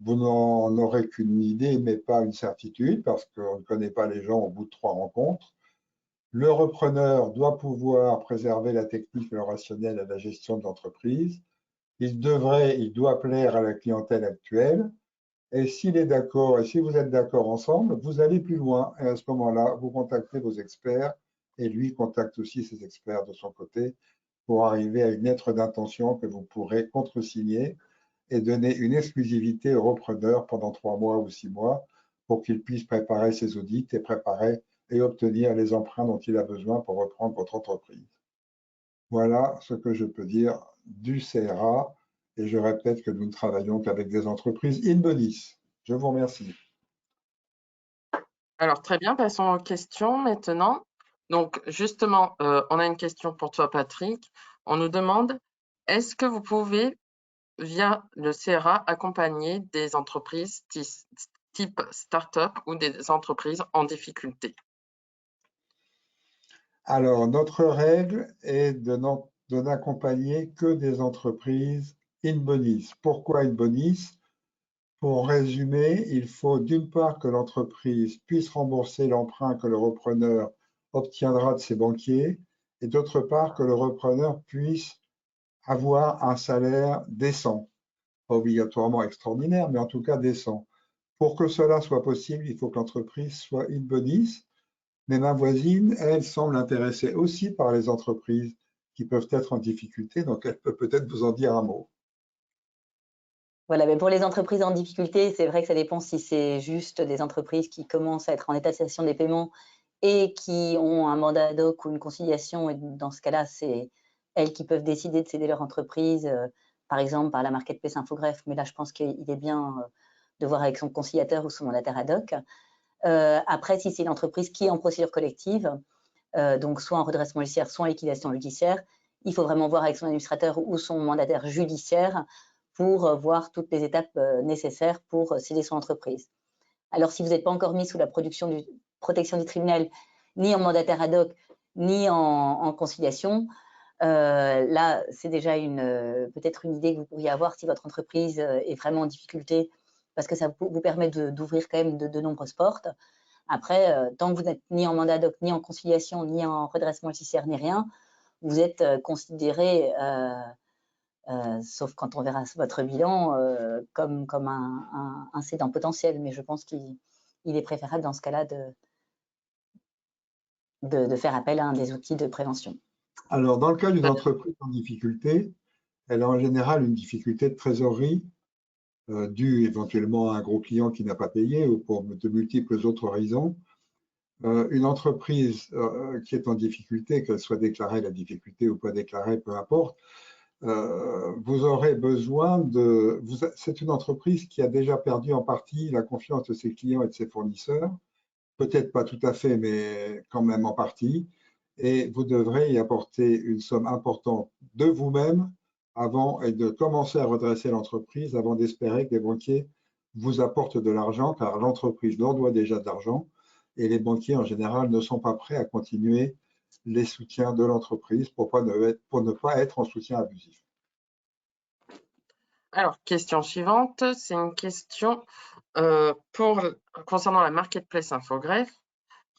Speaker 2: Vous n'en aurez qu'une idée, mais pas une certitude, parce qu'on ne connaît pas les gens au bout de 3 rencontres. Le repreneur doit pouvoir préserver la technique, le rationnel et la gestion de l'entreprise. Il doit plaire à la clientèle actuelle. Et s'il est d'accord, et si vous êtes d'accord ensemble, vous allez plus loin. Et à ce moment-là, vous contactez vos experts, et lui contacte aussi ses experts de son côté pour arriver à une lettre d'intention que vous pourrez contresigner et donner une exclusivité au repreneur pendant 3 mois ou 6 mois pour qu'il puisse préparer ses audits et préparer et obtenir les emprunts dont il a besoin pour reprendre votre entreprise. Voilà ce que je peux dire du CRA et je répète que nous ne travaillons qu'avec des entreprises in bonis. Je vous remercie.
Speaker 1: Alors, très bien, passons aux questions maintenant. Donc, justement, on a une question pour toi, Patrick. On nous demande, est-ce que vous pouvez, via le CRA, accompagner des entreprises type start-up ou des entreprises en difficulté?
Speaker 2: Alors, notre règle est de n'accompagner que des entreprises in bonis. Pourquoi in bonis? Pour résumer, il faut d'une part que l'entreprise puisse rembourser l'emprunt que le repreneur obtiendra de ses banquiers et d'autre part que le repreneur puisse avoir un salaire décent, pas obligatoirement extraordinaire, mais en tout cas décent. Pour que cela soit possible, il faut que l'entreprise soit in bonis, mais ma voisine, elle, semble intéressée aussi par les entreprises qui peuvent être en difficulté, donc elle peut peut-être vous en dire un mot.
Speaker 3: Voilà, mais pour les entreprises en difficulté, c'est vrai que ça dépend si c'est juste des entreprises qui commencent à être en état de cessation des paiements et qui ont un mandat ad hoc ou une conciliation. Et dans ce cas-là, c'est elles qui peuvent décider de céder leur entreprise, par exemple par la marketplace Infogreffe. Mais là, je pense qu'il est bien de voir avec son conciliateur ou son mandataire ad hoc. Après, si c'est une entreprise qui est en procédure collective, donc soit en redressement judiciaire, soit en liquidation judiciaire, il faut vraiment voir avec son administrateur ou son mandataire judiciaire pour voir toutes les étapes nécessaires pour céder son entreprise. Alors, si vous n'êtes pas encore mis sous la protection du tribunal, ni en mandataire ad hoc, ni en conciliation, là, c'est déjà peut-être une idée que vous pourriez avoir si votre entreprise est vraiment en difficulté, parce que ça vous permet d'ouvrir quand même de nombreuses portes. Après, tant que vous n'êtes ni en mandat ad hoc, ni en conciliation, ni en redressement judiciaire, ni rien, vous êtes considéré, sauf quand on verra votre bilan, comme un cédant potentiel. Mais je pense qu'il est préférable dans ce cas-là de faire appel à un des outils de prévention.
Speaker 2: Alors, dans le cas d'une entreprise en difficulté, elle a en général une difficulté de trésorerie due éventuellement à un gros client qui n'a pas payé ou pour de multiples autres raisons. Une entreprise qui est en difficulté, qu'elle soit déclarée la difficulté ou pas déclarée, peu importe, vous aurez besoin de... C'est une entreprise qui a déjà perdu en partie la confiance de ses clients et de ses fournisseurs, peut-être pas tout à fait, mais quand même en partie, et vous devrez y apporter une somme importante de vous-même avant et de commencer à redresser l'entreprise avant d'espérer que les banquiers vous apportent de l'argent, car l'entreprise leur doit déjà de l'argent et les banquiers en général ne sont pas prêts à continuer les soutiens de l'entreprise pour ne pas être en soutien abusif.
Speaker 1: Alors, question suivante, c'est une question concernant la marketplace Infogreffe.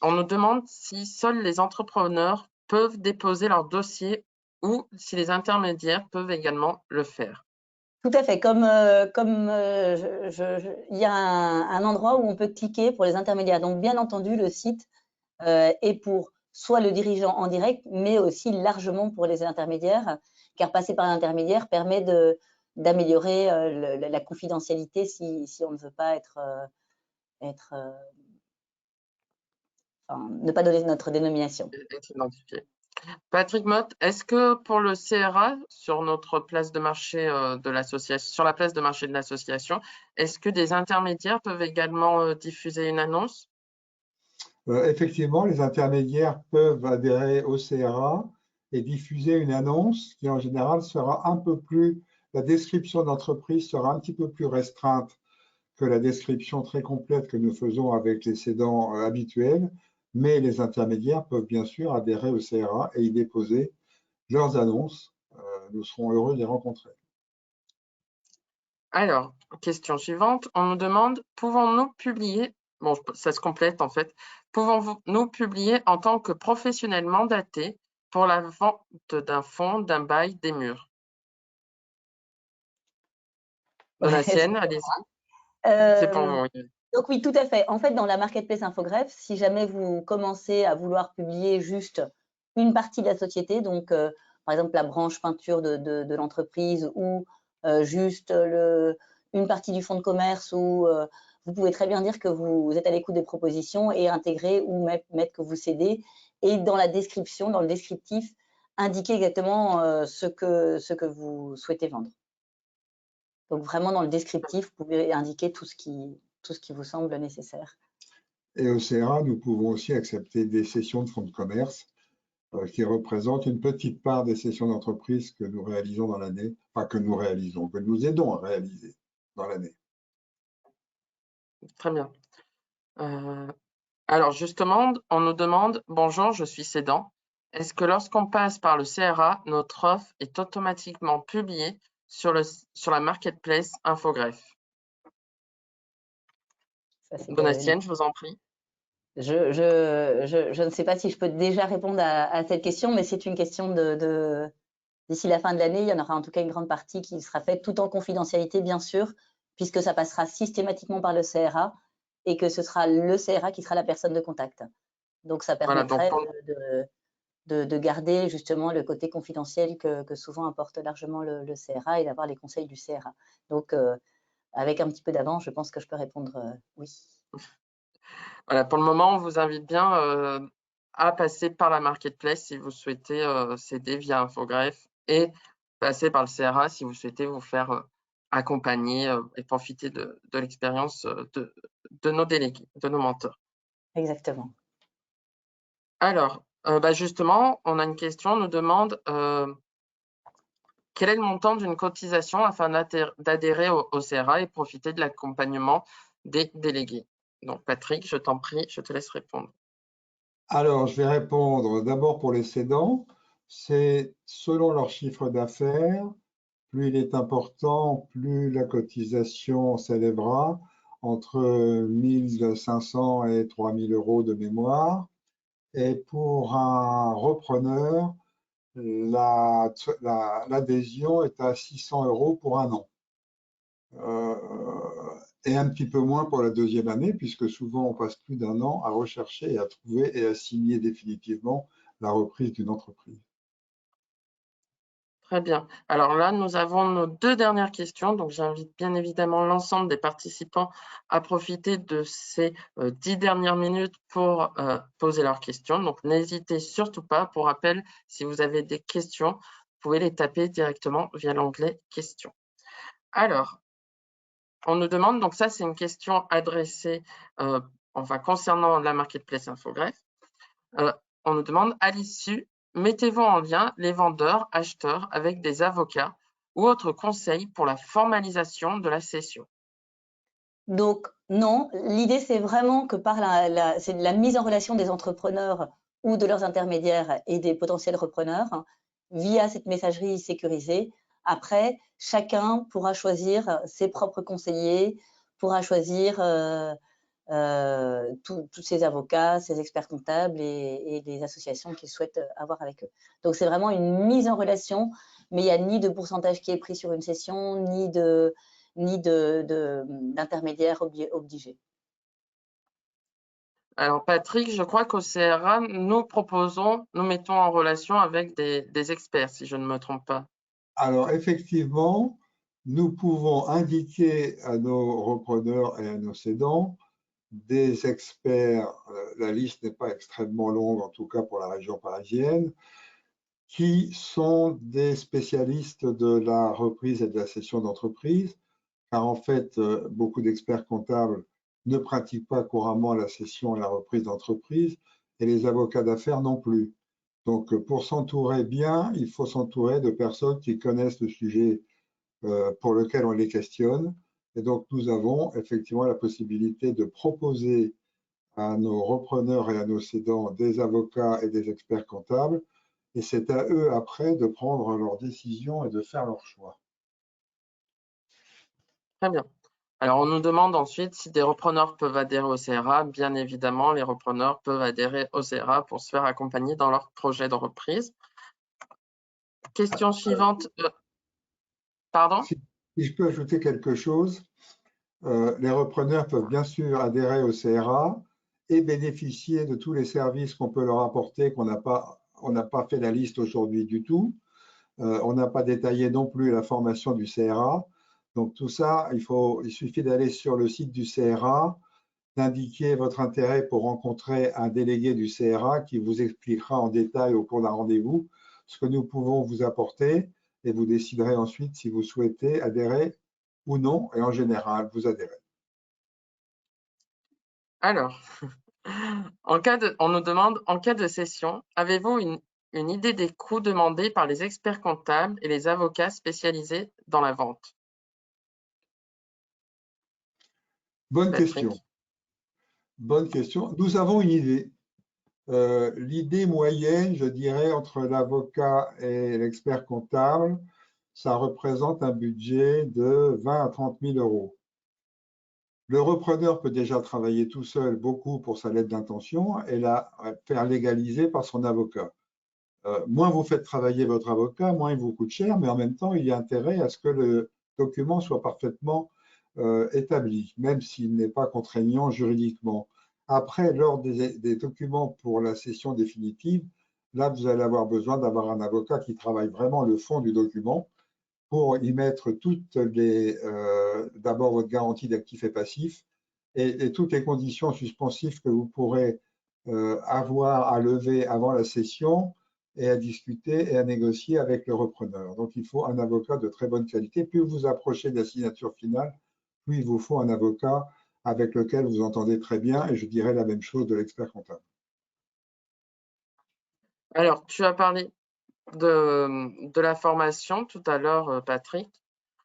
Speaker 1: On nous demande si seuls les entrepreneurs peuvent déposer leur dossier ou si les intermédiaires peuvent également le faire.
Speaker 3: Tout à fait. Il y a un endroit où on peut cliquer pour les intermédiaires. Donc, bien entendu, le site est pour soit le dirigeant en direct, mais aussi largement pour les intermédiaires, car passer par l'intermédiaire permet d'améliorer la confidentialité si on ne veut pas ne pas donner notre dénomination.
Speaker 1: Être identifié. Patrick Motte, est-ce que pour le CRA, sur notre place de marché de l'association, sur la place de marché de l'association, est-ce que des intermédiaires peuvent également diffuser une annonce?
Speaker 2: Effectivement, les intermédiaires peuvent adhérer au CRA et diffuser une annonce qui en général sera un peu plus, la description d'entreprise sera un petit peu plus restreinte que la description très complète que nous faisons avec les cédants habituels, mais les intermédiaires peuvent bien sûr adhérer au CRA et y déposer leurs annonces. Nous serons heureux de les rencontrer.
Speaker 1: Alors, question suivante, on nous demande, pouvons-nous publier, bon, ça se complète en fait, pouvons-nous publier en tant que professionnel mandaté pour la vente d'un fonds, d'un bail, des murs? Donatienne, allez-y, c'est pour
Speaker 3: Euh,
Speaker 1: vous. Oui.
Speaker 3: donc oui, tout à fait. En fait, dans la marketplace Infogreffe, si jamais vous commencez à vouloir publier juste une partie de la société, donc par exemple la branche peinture de l'entreprise ou juste une partie du fonds de commerce, ou vous pouvez très bien dire que vous êtes à l'écoute des propositions et intégrer ou mettre que vous cédez, et dans la description, dans le descriptif, indiquer exactement ce que vous souhaitez vendre. Donc vraiment dans le descriptif, vous pouvez indiquer tout ce qui vous semble nécessaire.
Speaker 2: Et au CRA, nous pouvons aussi accepter des sessions de fonds de commerce qui représentent une petite part des sessions d'entreprise que nous réalisons dans l'année, enfin que nous réalisons, que nous aidons à réaliser dans l'année.
Speaker 1: Très bien. Alors justement, on nous demande, bonjour, je suis cédant. Est-ce que lorsqu'on passe par le CRA, notre offre est automatiquement publiée sur la marketplace Infogreffe?
Speaker 3: Ça, c'est
Speaker 1: Donatienne, je vous en prie.
Speaker 3: je ne sais pas si je peux déjà répondre à cette question, mais c'est une question d'ici la fin de l'année, il y en aura en tout cas une grande partie qui sera faite tout en confidentialité, bien sûr, puisque ça passera systématiquement par le CRA et que ce sera le CRA qui sera la personne de contact. Donc, ça
Speaker 1: Voilà, donc
Speaker 3: permettrait de garder justement le côté confidentiel que souvent apporte largement le CRA et d'avoir les conseils du CRA. Donc, avec un petit peu d'avance, je pense que je peux répondre oui.
Speaker 1: voilà, pour le moment, on vous invite bien à passer par la marketplace si vous souhaitez céder via Infogreffe et passer par le CRA si vous souhaitez vous faire accompagner et profiter de l'expérience de nos délégués, de nos mentors.
Speaker 3: Exactement.
Speaker 1: Alors, justement, on a une question, on nous demande quel est le montant d'une cotisation afin d'adhérer au CRA et profiter de l'accompagnement des délégués? Donc, Patrick, je t'en prie, je te laisse répondre.
Speaker 2: Alors, je vais répondre d'abord pour les cédants. C'est selon leur chiffre d'affaires, plus il est important, plus la cotisation s'élèvera entre 1 500 et 3 000 euros de mémoire. Et pour un repreneur, l'adhésion est à 600 euros pour un an. Et un petit peu moins pour la deuxième année, puisque souvent on passe plus d'un an à rechercher et à trouver et à signer définitivement la reprise d'une entreprise.
Speaker 1: Très bien. Alors là, nous avons nos deux dernières questions. Donc, j'invite bien évidemment l'ensemble des participants à profiter de ces 10 dernières minutes pour poser leurs questions. Donc, n'hésitez surtout pas. Pour rappel, si vous avez des questions, vous pouvez les taper directement via l'onglet questions. Alors, on nous demande, donc ça, c'est une question adressée, concernant la marketplace Infogreffe. On nous demande, à l'issue, mettez-vous en lien les vendeurs, acheteurs avec des avocats ou autres conseils pour la formalisation de la cession?
Speaker 3: Donc, non, l'idée, c'est vraiment que par c'est la mise en relation des entrepreneurs ou de leurs intermédiaires et des potentiels repreneurs via cette messagerie sécurisée. Après, chacun pourra choisir ses propres conseillers, pourra choisir tous ses avocats, ses experts comptables et les associations qu'ils souhaitent avoir avec eux. Donc, c'est vraiment une mise en relation, mais il n'y a ni de pourcentage qui est pris sur une session, ni d'intermédiaire obligé.
Speaker 1: Alors Patrick, je crois qu'au CRA, nous mettons en relation avec des experts, si je ne me trompe pas.
Speaker 2: Alors effectivement, nous pouvons indiquer à nos repreneurs et à nos cédants des experts. La liste n'est pas extrêmement longue, en tout cas pour la région parisienne, qui sont des spécialistes de la reprise et de la cession d'entreprise, car en fait, beaucoup d'experts comptables ne pratiquent pas couramment la cession et la reprise d'entreprise, et les avocats d'affaires non plus. Donc, pour s'entourer bien, il faut s'entourer de personnes qui connaissent le sujet pour lequel on les questionne. Et donc, nous avons effectivement la possibilité de proposer à nos repreneurs et à nos cédants des avocats et des experts comptables. Et c'est à eux après de prendre leurs décisions et de faire leurs choix.
Speaker 1: Très bien. Alors, on nous demande ensuite si des repreneurs peuvent adhérer au CRA. Bien évidemment, les repreneurs peuvent adhérer au CRA pour se faire accompagner dans leur projet de reprise. Question suivante. Pardon?
Speaker 2: Si je peux ajouter quelque chose, les repreneurs peuvent bien sûr adhérer au CRA et bénéficier de tous les services qu'on peut leur apporter, on n'a pas fait la liste aujourd'hui du tout. On n'a pas détaillé non plus la formation du CRA. Donc tout ça, il suffit d'aller sur le site du CRA, d'indiquer votre intérêt pour rencontrer un délégué du CRA qui vous expliquera en détail au cours d'un rendez-vous ce que nous pouvons vous apporter et vous déciderez ensuite si vous souhaitez adhérer ou non, et en général, vous adhérez.
Speaker 1: Alors, on nous demande, en cas de cession, avez-vous une idée des coûts demandés par les experts comptables et les avocats spécialisés dans la vente?
Speaker 2: Bonne
Speaker 1: Patrick?
Speaker 2: question. Bonne question. Nous avons une idée. L'idée moyenne, je dirais, entre l'avocat et l'expert comptable, ça représente un budget de 20 à 30 000 euros. Le repreneur peut déjà travailler tout seul beaucoup pour sa lettre d'intention et la faire légaliser par son avocat. Moins vous faites travailler votre avocat, moins il vous coûte cher, mais en même temps, il y a intérêt à ce que le document soit parfaitement établi, même s'il n'est pas contraignant juridiquement. Après, lors des documents pour la cession définitive, là, vous allez avoir besoin d'avoir un avocat qui travaille vraiment le fond du document pour y mettre d'abord votre garantie d'actifs et passifs et toutes les conditions suspensives que vous pourrez avoir à lever avant la cession et à discuter et à négocier avec le repreneur. Donc, il faut un avocat de très bonne qualité. Plus vous approchez de la signature finale, plus il vous faut un avocat avec lequel vous entendez très bien, et je dirais la même chose de l'expert comptable.
Speaker 1: Alors, tu as parlé de la formation tout à l'heure, Patrick.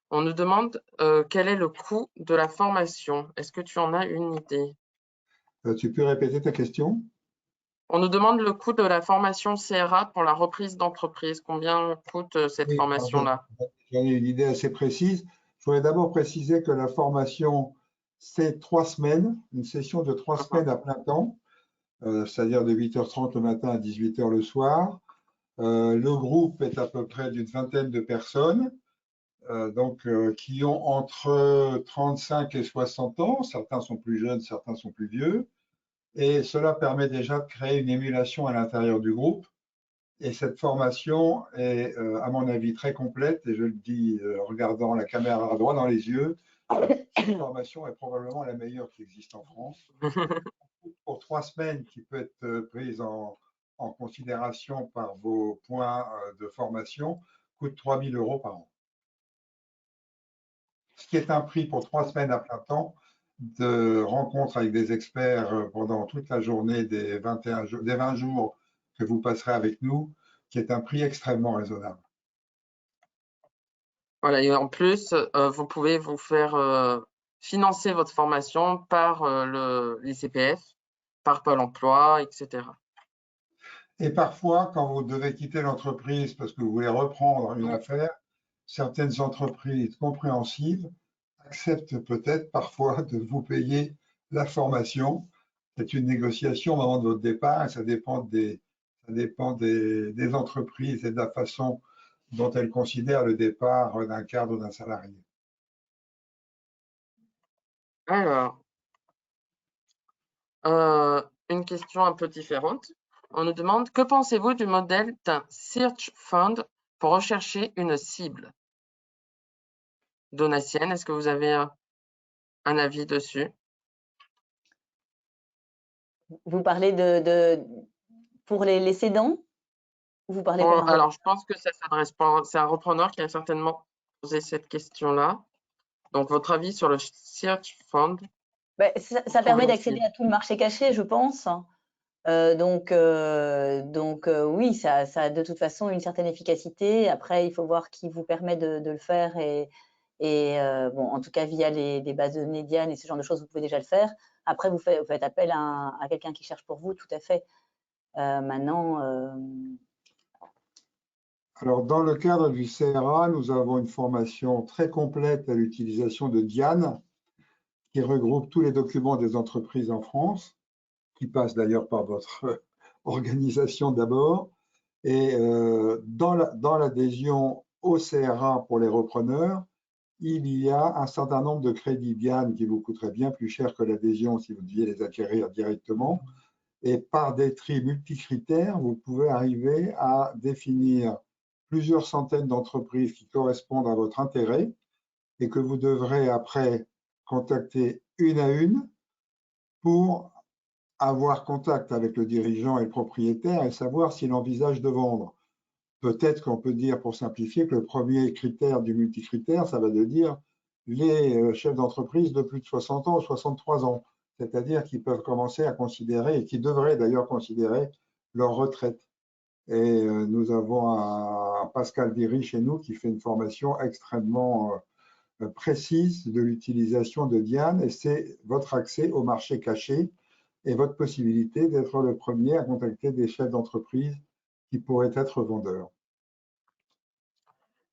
Speaker 1: On nous demande quel est le coût de la formation. Est-ce que tu en as une idée?
Speaker 2: Tu peux répéter ta question?
Speaker 1: On nous demande le coût de la formation CRA pour la reprise d'entreprise. Combien coûte cette
Speaker 2: Oui,
Speaker 1: formation-là?
Speaker 2: j'en ai une idée assez précise. Je voudrais d'abord préciser que la formation, c'est 3 semaines, une session de 3 semaines à plein temps, c'est-à-dire de 8h30 le matin à 18h le soir. Le groupe est à peu près d'une vingtaine de personnes, qui ont entre 35 et 60 ans. Certains sont plus jeunes, certains sont plus vieux. Et cela permet déjà de créer une émulation à l'intérieur du groupe. Et cette formation est, à mon avis, très complète, et je le dis en regardant la caméra droit dans les yeux. Cette formation est probablement la meilleure qui existe en France. Pour 3 semaines, qui peut être prise en considération par vos points de formation, coûte 3 000 euros par an. Ce qui est un prix pour 3 semaines à plein temps de rencontres avec des experts pendant toute la journée des 20 jours que vous passerez avec nous, qui est un prix extrêmement raisonnable.
Speaker 1: Voilà, et en plus, vous pouvez vous faire financer votre formation par les CPF, par Pôle emploi, etc.
Speaker 2: Et parfois, quand vous devez quitter l'entreprise parce que vous voulez reprendre une affaire, certaines entreprises compréhensives acceptent peut-être parfois de vous payer la formation. C'est une négociation au moment de votre départ et ça dépend des entreprises et de la façon dont elles considèrent le départ d'un cadre ou d'un salarié.
Speaker 1: Alors, une question un peu différente. On nous demande, que pensez-vous du modèle d'un search fund pour rechercher une cible? Donatienne, est-ce que vous avez un avis dessus?
Speaker 3: Vous parlez pour les cédants Ou vous parlez comme un
Speaker 1: Alors, je pense que ça s'adresse pas. C'est un repreneur qui a certainement posé cette question-là. Donc, votre avis sur le Search Fund?
Speaker 3: Ça permet d'accéder à tout le marché caché, je pense. Oui, ça a de toute façon une certaine efficacité. Après, il faut voir qui vous permet de le faire bon, en tout cas via les bases de données Diane et ce genre de choses, vous pouvez déjà le faire. Après, vous faites appel à quelqu'un qui cherche pour vous, tout à fait. Maintenant.
Speaker 2: Alors, dans le cadre du CRA, nous avons une formation très complète à l'utilisation de Diane, qui regroupe tous les documents des entreprises en France, qui passent d'ailleurs par votre organisation d'abord. Et dans l'adhésion au CRA pour les repreneurs, il y a un certain nombre de crédits Diane qui vous coûteraient bien plus cher que l'adhésion si vous deviez les acquérir directement. Et par des tris multicritères, vous pouvez arriver à définir plusieurs centaines d'entreprises qui correspondent à votre intérêt et que vous devrez après contacter une à une pour avoir contact avec le dirigeant et le propriétaire et savoir s'il envisage de vendre. Peut-être qu'on peut dire, pour simplifier, que le premier critère du multicritère, ça va de dire les chefs d'entreprise de plus de 60 ans ou 63 ans, c'est-à-dire qu'ils peuvent commencer à considérer, et qui devraient d'ailleurs considérer leur retraite. Et nous avons un Pascal Viry chez nous qui fait une formation extrêmement précise de l'utilisation de Diane, et c'est votre accès au marché caché et votre possibilité d'être le premier à contacter des chefs d'entreprise qui pourraient être vendeurs.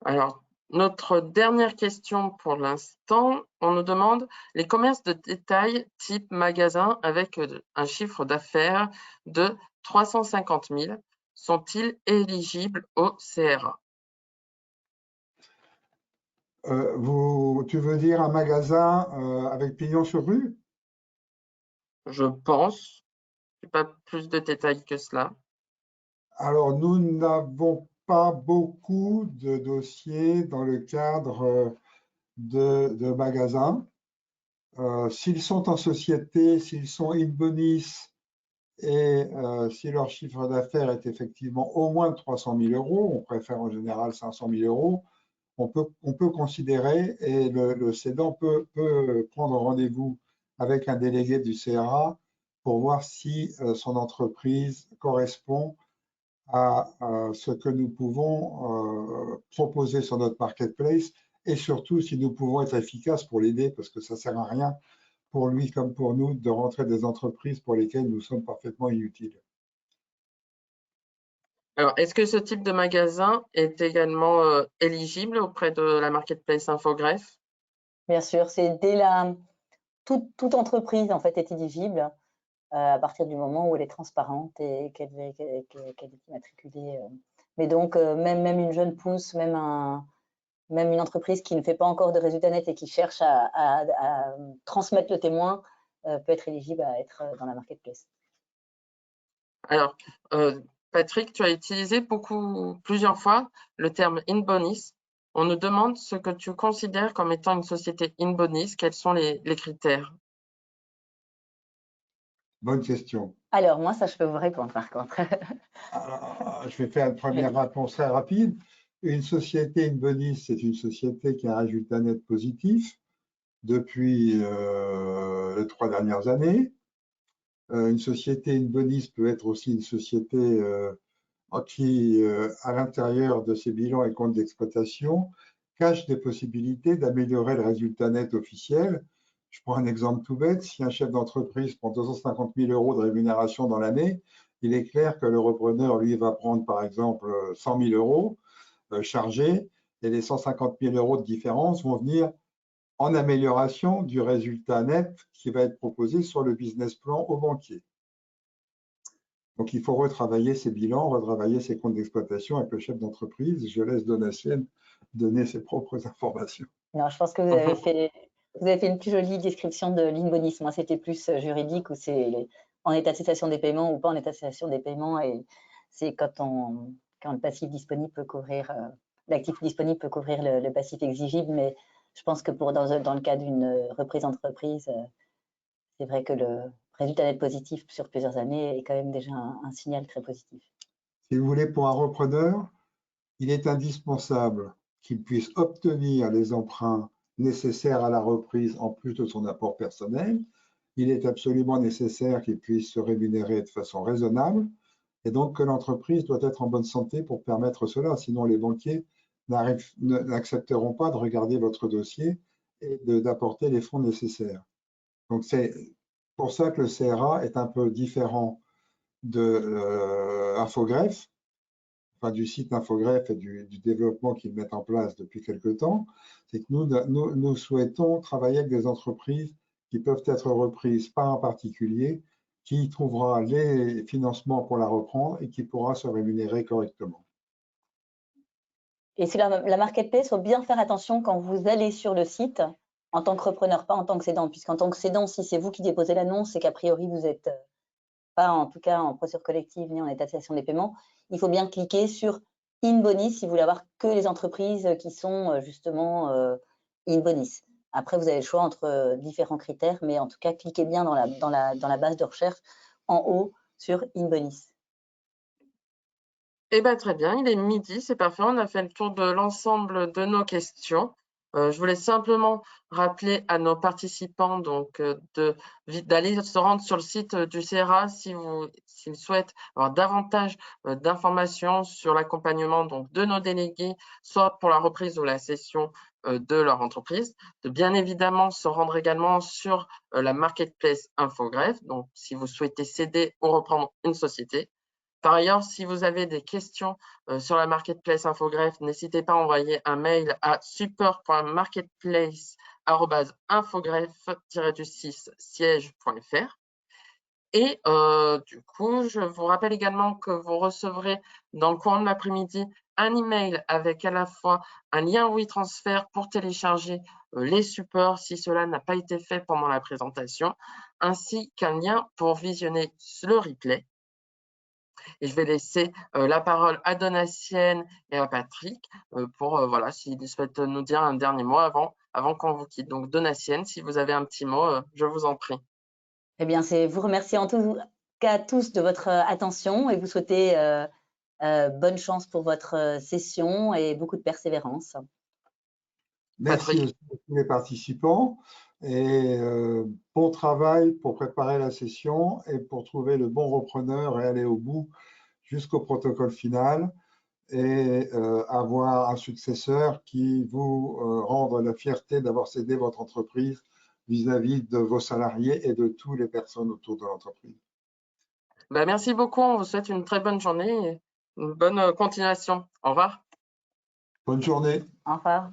Speaker 1: Alors, notre dernière question pour l'instant, on nous demande les commerces de détail type magasin avec un chiffre d'affaires de 350 000 sont-ils éligibles au CRA?
Speaker 2: Tu veux dire un magasin avec pignon sur rue?
Speaker 1: Je pense, pas plus de détails que cela.
Speaker 2: Alors, nous n'avons pas beaucoup de dossiers dans le cadre de magasins. S'ils sont en société, s'ils sont in bonis et si leur chiffre d'affaires est effectivement au moins de 300 000 euros, on préfère en général 500 000 euros, on peut considérer et le cédant peut prendre rendez-vous avec un délégué du CRA pour voir si son entreprise correspond à ce que nous pouvons proposer sur notre marketplace et surtout si nous pouvons être efficaces pour l'aider parce que ça ne sert à rien pour lui comme pour nous de rentrer des entreprises pour lesquelles nous sommes parfaitement inutiles.
Speaker 1: Alors, est-ce que ce type de magasin est également éligible auprès de la marketplace Infogreffe?
Speaker 3: Bien sûr, c'est toute entreprise en fait est éligible à partir du moment où elle est transparente et qu'elle est immatriculée. Mais donc, même une jeune pousse, même une entreprise qui ne fait pas encore de résultats nets et qui cherche à transmettre le témoin peut être éligible à être dans la marketplace.
Speaker 1: Alors, Patrick, tu as utilisé plusieurs fois le terme in bonis. On nous demande ce que tu considères comme étant une société in bonis. Quels sont les critères?
Speaker 2: Bonne question.
Speaker 3: Alors, moi, ça, je peux vous répondre par contre.
Speaker 2: Alors, je vais faire une première réponse très rapide. Une société in bonis, c'est une société qui a un résultat net positif depuis les 3 dernières années. Une société in bonis peut être aussi une société qui, à l'intérieur de ses bilans et comptes d'exploitation, cache des possibilités d'améliorer le résultat net officiel. Je prends un exemple tout bête. Si un chef d'entreprise prend 250 000 euros de rémunération dans l'année, il est clair que le repreneur, lui, va prendre par exemple 100 000 euros chargés et les 150 000 euros de différence vont venir en amélioration du résultat net qui va être proposé sur le business plan au banquier. Donc, il faut retravailler ses bilans, retravailler ses comptes d'exploitation avec le chef d'entreprise. Je laisse Donatienne donner ses propres informations.
Speaker 3: Non, je pense que vous avez fait une plus jolie description de l'inbonis. Moi, c'était plus juridique où c'est en état de cessation des paiements ou pas en état de cessation des paiements. Et c'est quand le passif disponible peut couvrir, l'actif disponible peut couvrir le passif exigible. Mais je pense que dans le cas d'une reprise d'entreprise, c'est vrai que le résultat net positif sur plusieurs années est quand même déjà un signal très positif.
Speaker 2: Si vous voulez, pour un repreneur, il est indispensable qu'il puisse obtenir les emprunts nécessaires à la reprise en plus de son apport personnel. Il est absolument nécessaire qu'il puisse se rémunérer de façon raisonnable et donc que l'entreprise doit être en bonne santé pour permettre cela. Sinon, les banquiers n'accepteront pas de regarder votre dossier et d'apporter les fonds nécessaires. Donc, c'est pour ça que le CRA est un peu différent de Infogreffe, enfin du site Infogreffe et du développement qu'ils mettent en place depuis quelque temps. C'est que nous souhaitons travailler avec des entreprises qui peuvent être reprises par un particulier qui trouvera les financements pour la reprendre et qui pourra se rémunérer correctement.
Speaker 3: Et c'est la marketplace, il faut bien faire attention quand vous allez sur le site en tant que repreneur, pas en tant que cédant, puisqu'en tant que cédant, si c'est vous qui déposez l'annonce, c'est qu'a priori vous n'êtes pas en tout cas en procédure collective ni en état de cessation des paiements. Il faut bien cliquer sur In Bonis si vous voulez avoir que les entreprises qui sont justement In Bonis. Après, vous avez le choix entre différents critères, mais en tout cas, cliquez bien dans la base de recherche en haut sur In Bonis.
Speaker 1: Eh bien, très bien, il est midi, c'est parfait. On a fait le tour de l'ensemble de nos questions. Je voulais simplement rappeler à nos participants donc d'aller se rendre sur le site du CRA s'ils souhaitent avoir davantage d'informations sur l'accompagnement donc de nos délégués, soit pour la reprise ou la cession de leur entreprise. De bien évidemment se rendre également sur la marketplace Infogreffe, donc si vous souhaitez céder ou reprendre une société. Par ailleurs, si vous avez des questions sur la marketplace Infogreffe, n'hésitez pas à envoyer un mail à support.marketplace@infogreffe-siège.fr. Et du coup, je vous rappelle également que vous recevrez dans le courant de l'après-midi un email avec à la fois un lien WeTransfer pour télécharger les supports si cela n'a pas été fait pendant la présentation, ainsi qu'un lien pour visionner le replay. Et je vais laisser la parole à Donatienne et à Patrick pour, voilà, s'ils souhaitent nous dire un dernier mot avant qu'on vous quitte. Donc, Donatienne, si vous avez un petit mot, je vous en prie.
Speaker 3: Eh bien, c'est vous remercier en tout cas tous de votre attention et vous souhaiter bonne chance pour votre session et beaucoup de persévérance.
Speaker 2: Merci aussi à tous les participants et bon travail pour préparer la session et pour trouver le bon repreneur et aller au bout jusqu'au protocole final et avoir un successeur qui vous rende la fierté d'avoir cédé votre entreprise vis-à-vis de vos salariés et de toutes les personnes autour de l'entreprise.
Speaker 1: Ben, merci beaucoup, on vous souhaite une très bonne journée et une bonne continuation. Au revoir.
Speaker 2: Bonne journée.
Speaker 3: Au revoir.